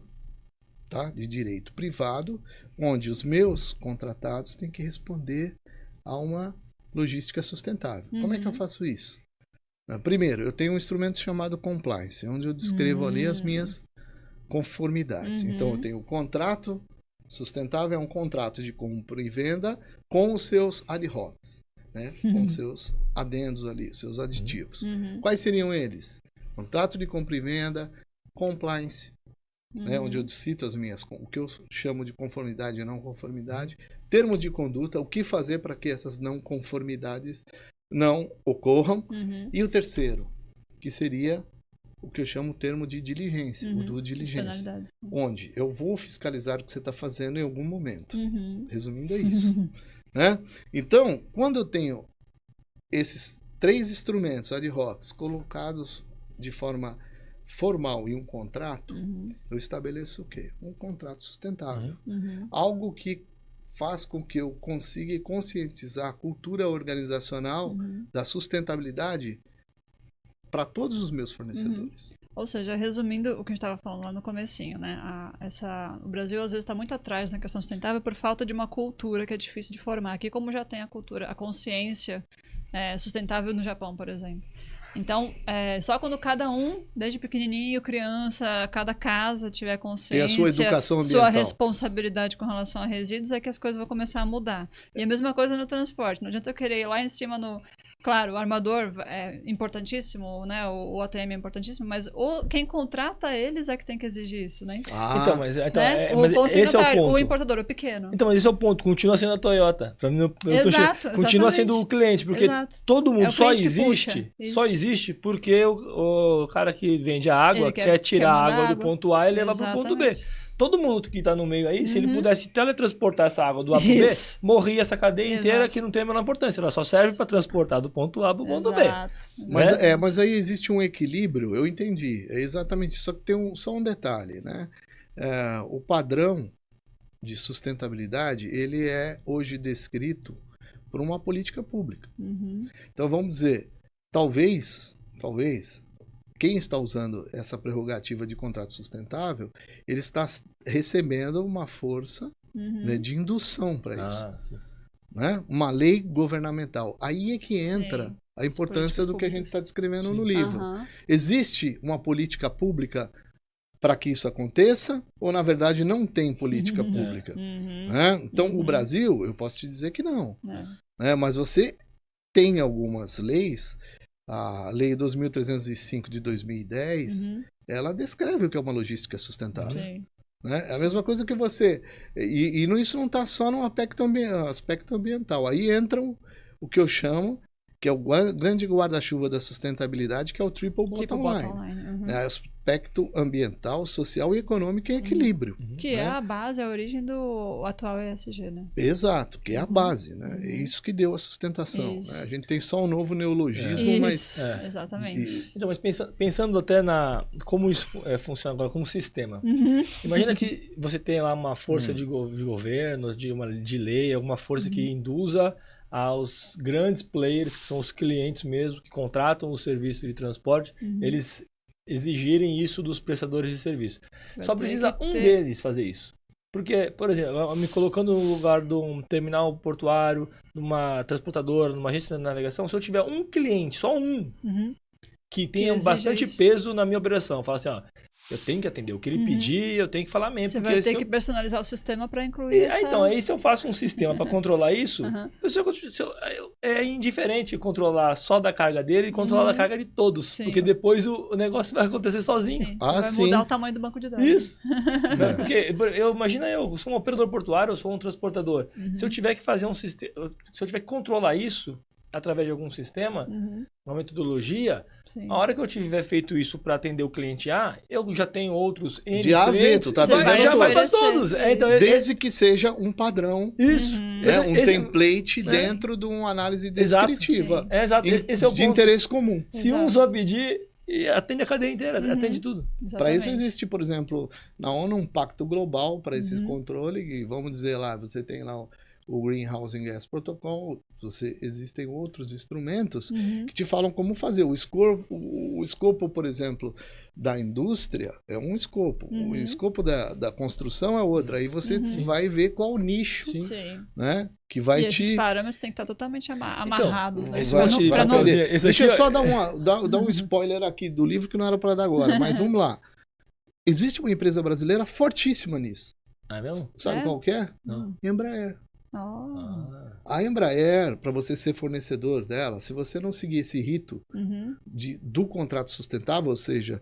[SPEAKER 3] tá? De direito privado, onde os meus contratados têm que responder a uma logística sustentável. Como é que eu faço isso? Primeiro, eu tenho um instrumento chamado compliance, onde eu descrevo ali as minhas conformidades. Então, eu tenho o contrato sustentável, é um contrato de compra e venda com os seus ad hocs, né? Com os seus adendos ali, seus aditivos. Quais seriam eles? Contrato de compra e venda, compliance, né? Onde eu cito o que eu chamo de conformidade e não conformidade, termo de conduta, o que fazer para que essas não conformidades não ocorram, e o terceiro, que seria o que eu chamo o termo de diligência, o due diligence, onde eu vou fiscalizar o que você está fazendo em algum momento. Resumindo, é isso. Né? Então, quando eu tenho esses 3 instrumentos ad hocs colocados de forma formal em um contrato, eu estabeleço o quê? Um contrato sustentável. Algo que faz com que eu consiga conscientizar a cultura organizacional da sustentabilidade para todos os meus fornecedores.
[SPEAKER 1] Ou seja, resumindo o que a gente estava falando lá no comecinho, né? O Brasil às vezes está muito atrás na questão sustentável por falta de uma cultura que é difícil de formar. Aqui, como já tem a consciência sustentável no Japão, por exemplo. Então, só quando cada um, desde pequenininho, criança, cada casa tiver consciência,
[SPEAKER 3] tem a sua educação ambiental,
[SPEAKER 1] sua responsabilidade com relação a resíduos, é que as coisas vão começar a mudar. E a mesma coisa no transporte. Não adianta eu querer ir lá em cima no... Claro, o armador é importantíssimo, né? O ATM é importantíssimo, mas quem contrata eles é que tem que exigir isso, né?
[SPEAKER 2] Mas
[SPEAKER 1] esse
[SPEAKER 2] é o ponto.
[SPEAKER 1] O importador, o pequeno.
[SPEAKER 2] Então, mas esse é o ponto. Continua sendo a Toyota. Pra mim, continua sendo o cliente, porque todo mundo só existe porque o cara que vende a água quer tirar a água do ponto A e levar para o ponto B. Todo mundo que está no meio aí, se ele pudesse teletransportar essa água do A para o B, morria essa cadeia inteira que não tem a menor importância. Ela só serve para transportar do ponto A para o ponto B.
[SPEAKER 3] Mas aí existe um equilíbrio, eu entendi. É exatamente isso. Só que tem só um detalhe, né? O padrão de sustentabilidade, ele é hoje descrito por uma política pública. Então, vamos dizer, talvez, quem está usando essa prerrogativa de contrato sustentável, ele está recebendo uma força, né, de indução para isso. Né? Uma lei governamental. Aí é que entra a importância do que a gente está descrevendo no livro. Existe uma política pública para que isso aconteça, ou na verdade não tem política pública? Né? Então, o Brasil, eu posso te dizer que não. Né? Mas você tem algumas leis. A Lei 2.305 de 2010, ela descreve o que é uma logística sustentável. Né? É a mesma coisa que você... isso não está só no aspecto ambiental. Aí entram o que eu chamo, que é o grande guarda-chuva da sustentabilidade, que é o triple bottom line.
[SPEAKER 1] Uhum.
[SPEAKER 3] É aspecto ambiental, social e econômico em equilíbrio.
[SPEAKER 1] Que é a base, a origem do atual ESG, né?
[SPEAKER 3] Exato, que é a base, né? É isso que deu a sustentação. Né? A gente tem só um novo neologismo, mas...
[SPEAKER 1] Exatamente.
[SPEAKER 2] Então, mas pensando até como isso funciona agora como sistema. Imagina que você tem lá uma força de governo, de lei, alguma força que induza aos grandes players, que são os clientes mesmo, que contratam o serviço de transporte, eles exigirem isso dos prestadores de serviço. Só precisa deles fazer isso. Porque, por exemplo, me colocando no lugar de um terminal portuário, de uma transportadora, de uma agência de navegação, se eu tiver um cliente, só um, que tenha bastante peso na minha operação, fala assim, ó, eu tenho que atender o que ele pedir, eu tenho que falar mesmo.
[SPEAKER 1] Você vai ter que personalizar o sistema para incluir essa...
[SPEAKER 2] Então, aí se eu faço um sistema para controlar isso, é indiferente controlar só da carga dele e controlar da carga de todos. Sim. Porque depois o negócio vai acontecer sozinho.
[SPEAKER 1] Sim. Vai mudar o tamanho do banco de dados.
[SPEAKER 2] Isso. Porque, eu sou um operador portuário, eu sou um transportador. Se eu tiver que fazer um sistema, se eu tiver que controlar isso através de algum sistema, uma metodologia, a hora que eu tiver feito isso para atender o cliente A, eu já tenho outros N
[SPEAKER 3] de A a Z, tu tá atendendo
[SPEAKER 2] já vai para todos.
[SPEAKER 3] Então, desde que seja um padrão,
[SPEAKER 2] isso,
[SPEAKER 3] um template dentro de uma análise descritiva.
[SPEAKER 2] Exato. Esse é o
[SPEAKER 3] de interesse comum.
[SPEAKER 2] Se um só pedir, atende a cadeia inteira, atende tudo.
[SPEAKER 3] Para isso existe, por exemplo, na ONU um pacto global para esse controle, e vamos dizer lá, você tem lá o Greenhouse Gas Protocol, existem outros instrumentos que te falam como fazer. O escopo, por exemplo, da indústria é um escopo. O escopo da construção é outro. Aí você vai ver qual o nicho, né? Que vai esses
[SPEAKER 1] parâmetros têm que estar totalmente amarrados.
[SPEAKER 3] Então, né? Deixa eu só dar um spoiler aqui do livro que não era para dar agora, mas vamos lá. Existe uma empresa brasileira fortíssima nisso.
[SPEAKER 2] É mesmo?
[SPEAKER 3] Sabe qual que é?
[SPEAKER 2] Não.
[SPEAKER 3] Embraer. A Embraer, para você ser fornecedor dela, se você não seguir esse rito do contrato sustentável, ou seja,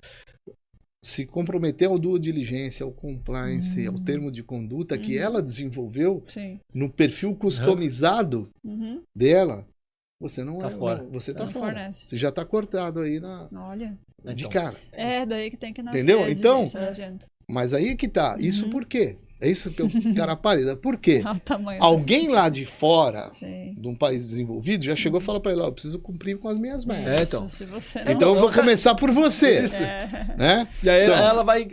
[SPEAKER 3] se comprometer ao due diligência, ao compliance, ao termo de conduta que ela desenvolveu no perfil customizado dela, você não
[SPEAKER 2] tá fora.
[SPEAKER 3] Você tá fora. Fornece. Você já tá cortado aí de cara.
[SPEAKER 1] É daí que tem que nascer.
[SPEAKER 3] Entendeu? Então, mas aí que tá. Isso por quê? É isso que o cara pálida. Por quê? Alguém lá de fora, de um país desenvolvido, já chegou e falou para ele, eu preciso cumprir com as minhas metas. Então eu vou começar por você. Né?
[SPEAKER 2] E aí ela vai,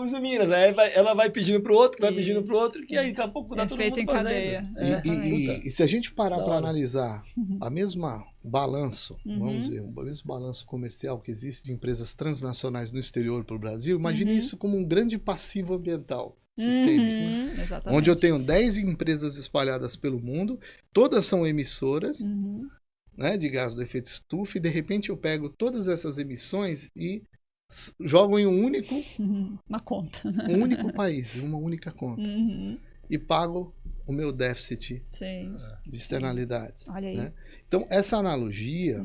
[SPEAKER 2] os Minas, ela vai pedindo pro outro, que vai pedindo pro outro, que aí daqui a pouco dá todo mundo fazendo.
[SPEAKER 3] E se a gente parar para analisar a mesma balanço, vamos dizer, o mesmo balanço comercial que existe de empresas transnacionais no exterior para o Brasil, imagine isso como um grande passivo ambiental. Sistêmico, onde eu tenho 10 empresas espalhadas pelo mundo, todas são emissoras né, de gás do efeito estufa, e de repente eu pego todas essas emissões e jogo em
[SPEAKER 1] uma conta, né?
[SPEAKER 3] um único país, uma única conta, e pago o meu déficit de externalidades.
[SPEAKER 1] Olha aí.
[SPEAKER 3] Né? Então essa analogia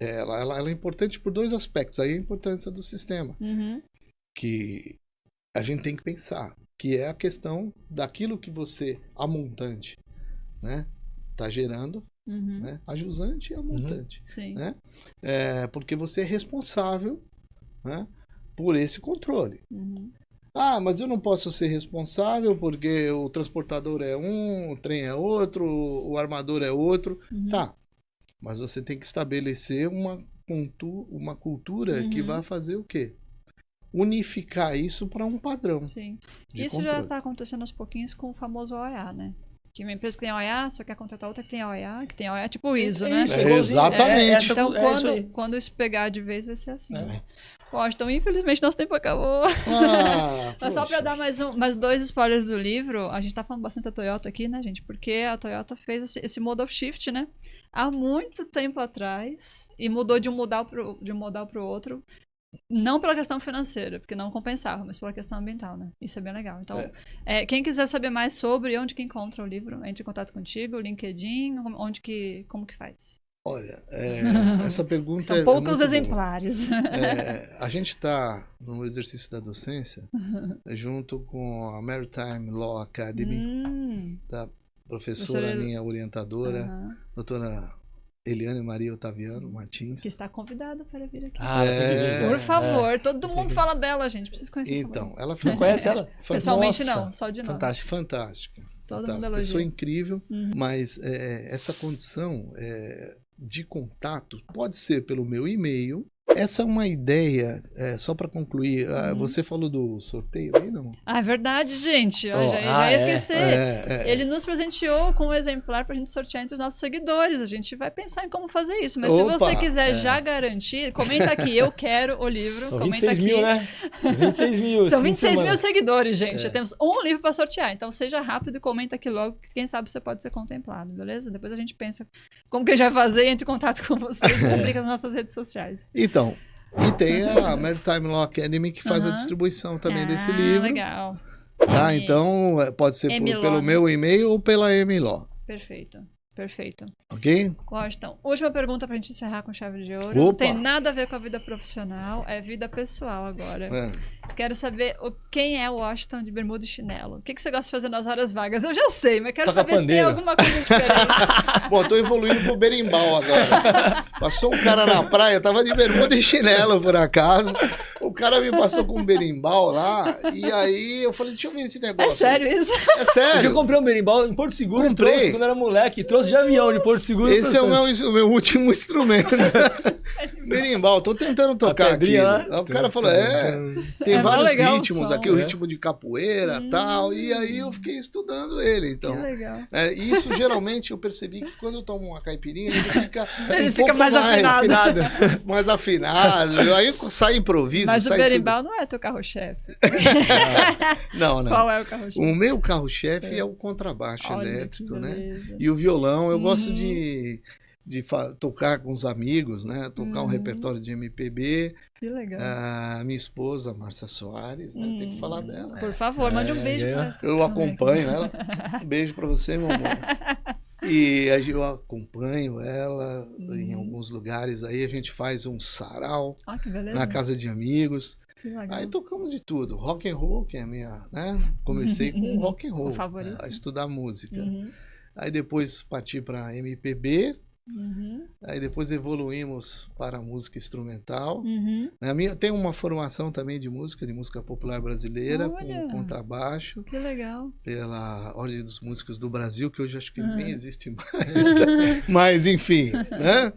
[SPEAKER 3] ela é importante por dois aspectos. Aí a importância do sistema, que a gente tem que pensar, que é a questão daquilo que você, a montante, né, tá gerando, né, a jusante e a montante, né, porque você é responsável, né, por esse controle. Mas eu não posso ser responsável porque o transportador é um, o trem é outro, o armador é outro, tá, mas você tem que estabelecer uma cultura que vai fazer o quê? Unificar isso para um padrão.
[SPEAKER 1] Sim. Isso controle. Já está acontecendo aos pouquinhos com o famoso OEA, né? Que uma empresa que tem OEA só quer contratar outra que tem OEA, tipo o ISO, né?
[SPEAKER 3] Exatamente.
[SPEAKER 1] Então, quando isso pegar de vez, vai ser assim. Bom, então, infelizmente, nosso tempo acabou. Mas só para dar mais 2 spoilers do livro, a gente tá falando bastante da Toyota aqui, né, gente? Porque a Toyota fez esse modal shift, né? Há muito tempo atrás, e mudou de um modal pro outro. Não pela questão financeira, porque não compensava, mas pela questão ambiental, né? Isso é bem legal. Então, quem quiser saber mais sobre onde que encontra o livro, entre em contato contigo, LinkedIn, como que faz?
[SPEAKER 3] Olha, essa pergunta
[SPEAKER 1] São poucos
[SPEAKER 3] muito
[SPEAKER 1] exemplares.
[SPEAKER 3] A gente está no exercício da docência junto com a Maritime Law Academy, da professora minha orientadora, doutora Eliane Maria Otaviano Martins.
[SPEAKER 1] Que está convidada para vir aqui.
[SPEAKER 2] Por
[SPEAKER 1] favor, todo mundo fala dela, gente. Precisa conhecer essa mulher.
[SPEAKER 3] Então, ela foi...
[SPEAKER 2] Não conhece ela?
[SPEAKER 1] Pessoalmente
[SPEAKER 2] Nossa,
[SPEAKER 1] não, só de nome.
[SPEAKER 3] Fantástica.
[SPEAKER 1] Todo mundo elogia.
[SPEAKER 3] Pessoa incrível, mas essa condição de contato pode ser pelo meu e-mail. Essa é uma ideia, só para concluir, você falou do sorteio aí, não?
[SPEAKER 1] Ah, é verdade, gente. Eu já ia esquecer. Ele nos presenteou com um exemplar para a gente sortear entre os nossos seguidores. A gente vai pensar em como fazer isso. Mas se você quiser já garantir, comenta aqui, eu quero o livro.
[SPEAKER 2] São
[SPEAKER 1] comenta
[SPEAKER 2] 26
[SPEAKER 1] aqui.
[SPEAKER 2] mil, né? 26 mil.
[SPEAKER 1] São 26 mil seguidores, gente. Já temos um livro para sortear. Então seja rápido e comenta aqui logo, que quem sabe você pode ser contemplado, beleza? Depois a gente pensa como que a gente vai fazer, entre em contato com vocês, publica nas nossas redes sociais.
[SPEAKER 3] Então, e tem a Maritime Law Academy que faz a distribuição também desse livro.
[SPEAKER 1] Legal.
[SPEAKER 3] Tá, então pode ser pelo meu e-mail ou pela MLaw.
[SPEAKER 1] Perfeito.
[SPEAKER 3] Ok?
[SPEAKER 1] Washington, última pergunta pra gente encerrar com chave de ouro. Não tem nada a ver com a vida profissional, é vida pessoal agora. Quero saber quem é o Washington de bermuda e chinelo. O que você gosta de fazer nas horas vagas? Eu já sei, mas quero saber se tem alguma coisa diferente.
[SPEAKER 3] Bom, tô evoluindo pro berimbau agora. Passou um cara na praia, tava de bermuda e chinelo, por acaso. O cara me passou com um berimbau lá, e aí eu falei, deixa eu ver esse negócio.
[SPEAKER 1] É sério isso?
[SPEAKER 3] É sério.
[SPEAKER 2] Eu comprei um berimbau em Porto Seguro, trouxe quando era moleque, trouxe de avião de Porto Seguro.
[SPEAKER 3] Esse é o meu último instrumento. Berimbau, tô tentando tocar aqui. O cara falou, tem vários ritmos aqui, o ritmo de capoeira e tal, e aí eu fiquei estudando ele, então.
[SPEAKER 1] Que legal.
[SPEAKER 3] Isso geralmente eu percebi que quando eu tomo uma caipirinha, ele fica
[SPEAKER 1] pouco mais afinado.
[SPEAKER 3] Mais afinado. Aí sai improviso.
[SPEAKER 1] Mas o berimbau não é teu carro-chefe.
[SPEAKER 3] Não.
[SPEAKER 1] Qual é o carro-chefe?
[SPEAKER 3] O meu carro-chefe é o contrabaixo elétrico, né? E o violão. Eu gosto de tocar com os amigos, né? Tocar um repertório de MPB.
[SPEAKER 1] Que legal.
[SPEAKER 3] A minha esposa, Márcia Soares, né? Tem que falar dela.
[SPEAKER 1] Por favor, mande um beijo pra ela.
[SPEAKER 3] Eu acompanho ela. Um beijo pra você, meu amor. E eu acompanho ela em alguns lugares aí, a gente faz um sarau na casa de amigos. Aí tocamos de tudo, rock and roll, que é a minha, né? Comecei com rock and roll, a estudar música. Aí depois parti para MPB. Aí depois evoluímos para a música instrumental. Tem uma formação também de música popular brasileira, com contrabaixo.
[SPEAKER 1] Que legal.
[SPEAKER 3] Pela Ordem dos Músicos do Brasil, que hoje acho que nem existe mais. Mas enfim, né?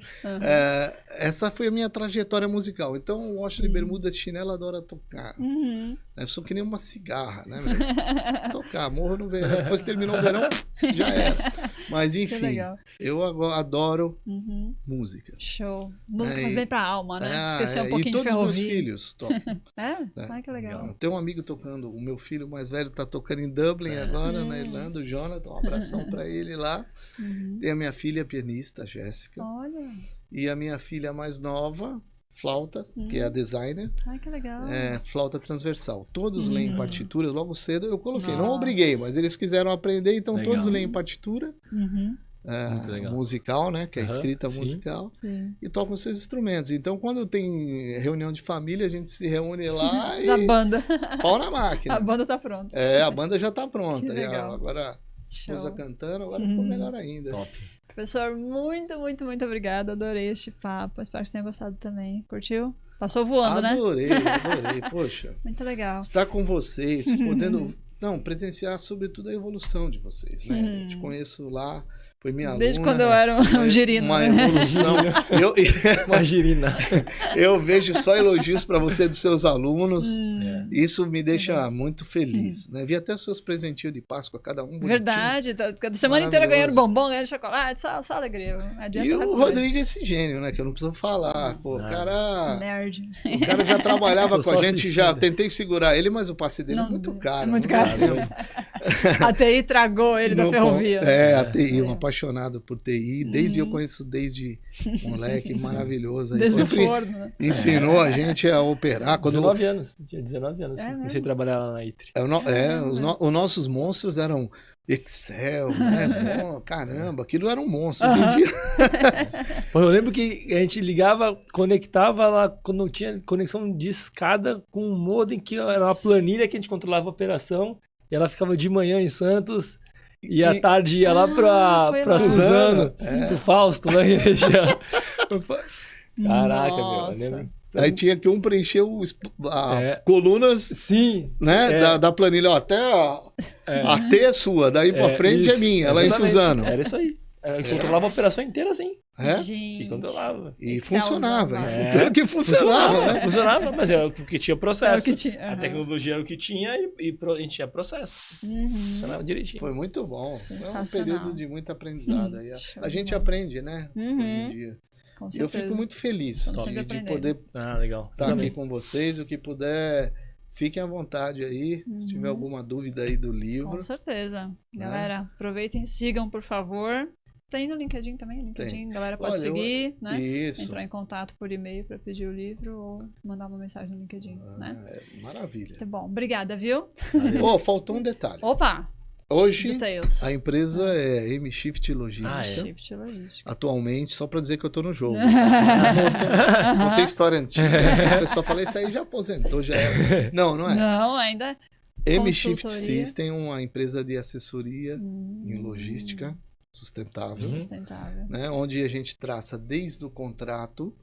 [SPEAKER 3] Essa foi a minha trajetória musical. Então o Washington de bermuda e chinelo adora tocar. Eu sou que nem uma cigarra, né, velho? Tocar, morro no verão. Depois que terminou o verão, já era. Mas enfim, eu adoro música.
[SPEAKER 1] Show. Música faz bem pra alma, né? Esquecer um pouquinho de ferrovia.
[SPEAKER 3] E todos os meus filhos tocam.
[SPEAKER 1] Ai, que legal.
[SPEAKER 3] Tem um amigo tocando, o meu filho mais velho tá tocando em Dublin agora, na Irlanda, o Jonathan, um abração pra ele lá. Tem a minha filha pianista, a Jéssica.
[SPEAKER 1] Olha.
[SPEAKER 3] E a minha filha mais nova, flauta, que é a designer.
[SPEAKER 1] Ai, que legal.
[SPEAKER 3] Flauta transversal. Todos leem partituras, logo cedo eu coloquei. Não obriguei, mas eles quiseram aprender, então todos leem partitura. Musical, né? Que é escrita musical. E tocam seus instrumentos. Então, quando tem reunião de família, a gente se reúne lá e...
[SPEAKER 1] A banda.
[SPEAKER 3] Pau na máquina.
[SPEAKER 1] A banda tá pronta.
[SPEAKER 3] A banda já tá pronta.
[SPEAKER 1] Que legal.
[SPEAKER 3] Agora, a esposa cantando, agora ficou melhor ainda.
[SPEAKER 2] Top.
[SPEAKER 1] Professor, muito, muito, muito obrigada. Adorei este papo. Espero que você tenha gostado também. Curtiu? Passou voando,
[SPEAKER 3] adorei,
[SPEAKER 1] né?
[SPEAKER 3] Adorei. Poxa.
[SPEAKER 1] Muito legal.
[SPEAKER 3] Estar com vocês, podendo... presenciar sobretudo a evolução de vocês, né? Eu te conheço lá, foi minha aluna.
[SPEAKER 1] Desde quando eu era um girino.
[SPEAKER 3] Uma evolução.
[SPEAKER 2] Uma girina.
[SPEAKER 3] Eu vejo só elogios para você dos seus alunos. Isso me deixa muito feliz, né? Vi até os seus presentinhos de Páscoa, cada um bonitinho.
[SPEAKER 1] Verdade. A semana inteira ganhando bombom, ganhando chocolate, só alegria.
[SPEAKER 3] E o Rodrigo é esse gênio, né? Que eu não preciso falar. Pô, o cara...
[SPEAKER 1] Nerd.
[SPEAKER 3] O cara já trabalhava com a gente, já tentei segurar ele, mas o passe dele é muito caro.
[SPEAKER 1] É muito caro. A TI tragou ele da ferrovia.
[SPEAKER 3] A TI, um apaixonado por TI. Eu conheço desde moleque, maravilhoso.
[SPEAKER 1] Desde o forno, né?
[SPEAKER 3] Ensinou a gente a operar.
[SPEAKER 2] 19 anos. Tinha 19 anos. Comecei a trabalhar lá na ITRI.
[SPEAKER 3] Os nossos monstros eram Excel, né? Bom, caramba, aquilo era um monstro. Hoje em dia...
[SPEAKER 2] Pô, eu lembro que a gente ligava, conectava lá, quando tinha conexão de escada com um modem, que era uma planilha que a gente controlava a operação, e ela ficava de manhã em Santos, e à tarde ia lá pra Suzano, pro Fausto, lá em região. Caraca,
[SPEAKER 1] Nossa.
[SPEAKER 2] meu, eu lembro.
[SPEAKER 3] Aí tinha que preencher colunas,
[SPEAKER 2] sim,
[SPEAKER 3] né, da planilha. Ó, até a T é sua, daí pra frente é minha, lá em Suzano.
[SPEAKER 2] Era isso aí. A gente controlava a operação inteira assim.
[SPEAKER 1] Gente.
[SPEAKER 2] E controlava.
[SPEAKER 3] E funcionava.
[SPEAKER 2] É.
[SPEAKER 3] Que funcionava, né?
[SPEAKER 2] Funcionava, mas era o que tinha processo.
[SPEAKER 1] É o que tinha.
[SPEAKER 2] A tecnologia era o que tinha e a gente tinha processo. Funcionava direitinho.
[SPEAKER 3] Foi muito bom. Foi um
[SPEAKER 1] Sensacional.
[SPEAKER 3] período de muito aprendizado. Aí a gente
[SPEAKER 1] bola.
[SPEAKER 3] aprende, né? Hoje em dia.
[SPEAKER 1] Com
[SPEAKER 3] E eu
[SPEAKER 1] certeza.
[SPEAKER 3] fico muito feliz
[SPEAKER 1] Estamos sempre
[SPEAKER 3] de
[SPEAKER 1] aprendendo.
[SPEAKER 3] poder
[SPEAKER 2] Legal.
[SPEAKER 3] estar aqui com vocês. O que puder, fiquem à vontade aí. Se tiver alguma dúvida aí do livro.
[SPEAKER 1] Com certeza. Galera, aproveitem, sigam, por favor. Tem no LinkedIn também? LinkedIn, galera pode seguir, né?
[SPEAKER 3] Isso.
[SPEAKER 1] Entrar em contato por e-mail para pedir o livro ou mandar uma mensagem no LinkedIn, né?
[SPEAKER 3] Maravilha.
[SPEAKER 1] Muito bom. Obrigada, viu?
[SPEAKER 3] Faltou um detalhe.
[SPEAKER 1] Opa!
[SPEAKER 3] Hoje,
[SPEAKER 1] Details.
[SPEAKER 3] a empresa é M-Shift Logística.
[SPEAKER 1] Shift Logística.
[SPEAKER 3] Atualmente, só para dizer que eu tô no jogo. Não tem história antiga. O pessoal fala, isso aí já aposentou, já era. Não, não é.
[SPEAKER 1] Não, ainda.
[SPEAKER 3] M-Shift
[SPEAKER 1] Consultoria.
[SPEAKER 3] System é uma empresa de assessoria em logística sustentável,
[SPEAKER 1] Sustentável.
[SPEAKER 3] né, onde a gente traça desde o contrato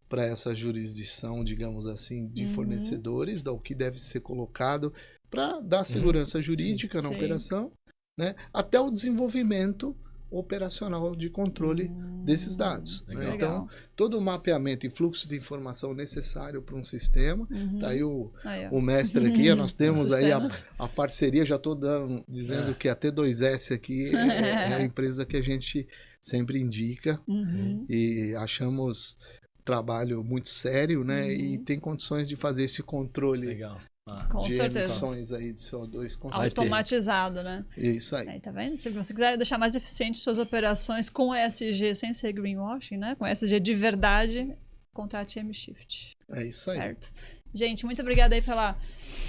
[SPEAKER 3] para essa jurisdição, digamos assim, de fornecedores, o que deve ser colocado para dar segurança jurídica na operação, né, até o desenvolvimento operacional de controle desses dados. Né? Então, todo o mapeamento e fluxo de informação necessário para um sistema, tá aí o mestre aqui, nós temos aí a parceria, já estou dizendo que a T2S aqui é a empresa que a gente sempre indica e achamos trabalho muito sério, né? E tem condições de fazer esse controle.
[SPEAKER 2] Legal.
[SPEAKER 1] Com
[SPEAKER 3] de
[SPEAKER 1] certeza.
[SPEAKER 3] emissões aí de CO2
[SPEAKER 1] Automatizado, né?
[SPEAKER 3] Isso aí.
[SPEAKER 1] Tá vendo? Se você quiser deixar mais eficiente suas operações com ESG, sem ser greenwashing, né? Com ESG de verdade, contrate M-Shift.
[SPEAKER 3] É isso aí.
[SPEAKER 1] Certo. Gente, muito obrigada aí pela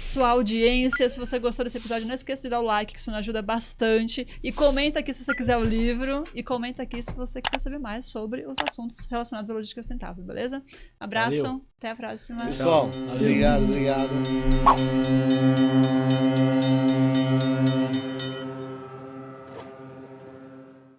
[SPEAKER 1] sua audiência. Se você gostou desse episódio, não esqueça de dar o like, que isso nos ajuda bastante. E comenta aqui se você quiser o livro. E comenta aqui se você quiser saber mais sobre os assuntos relacionados à logística sustentável, beleza? Abraço, até a próxima.
[SPEAKER 3] Pessoal, obrigado.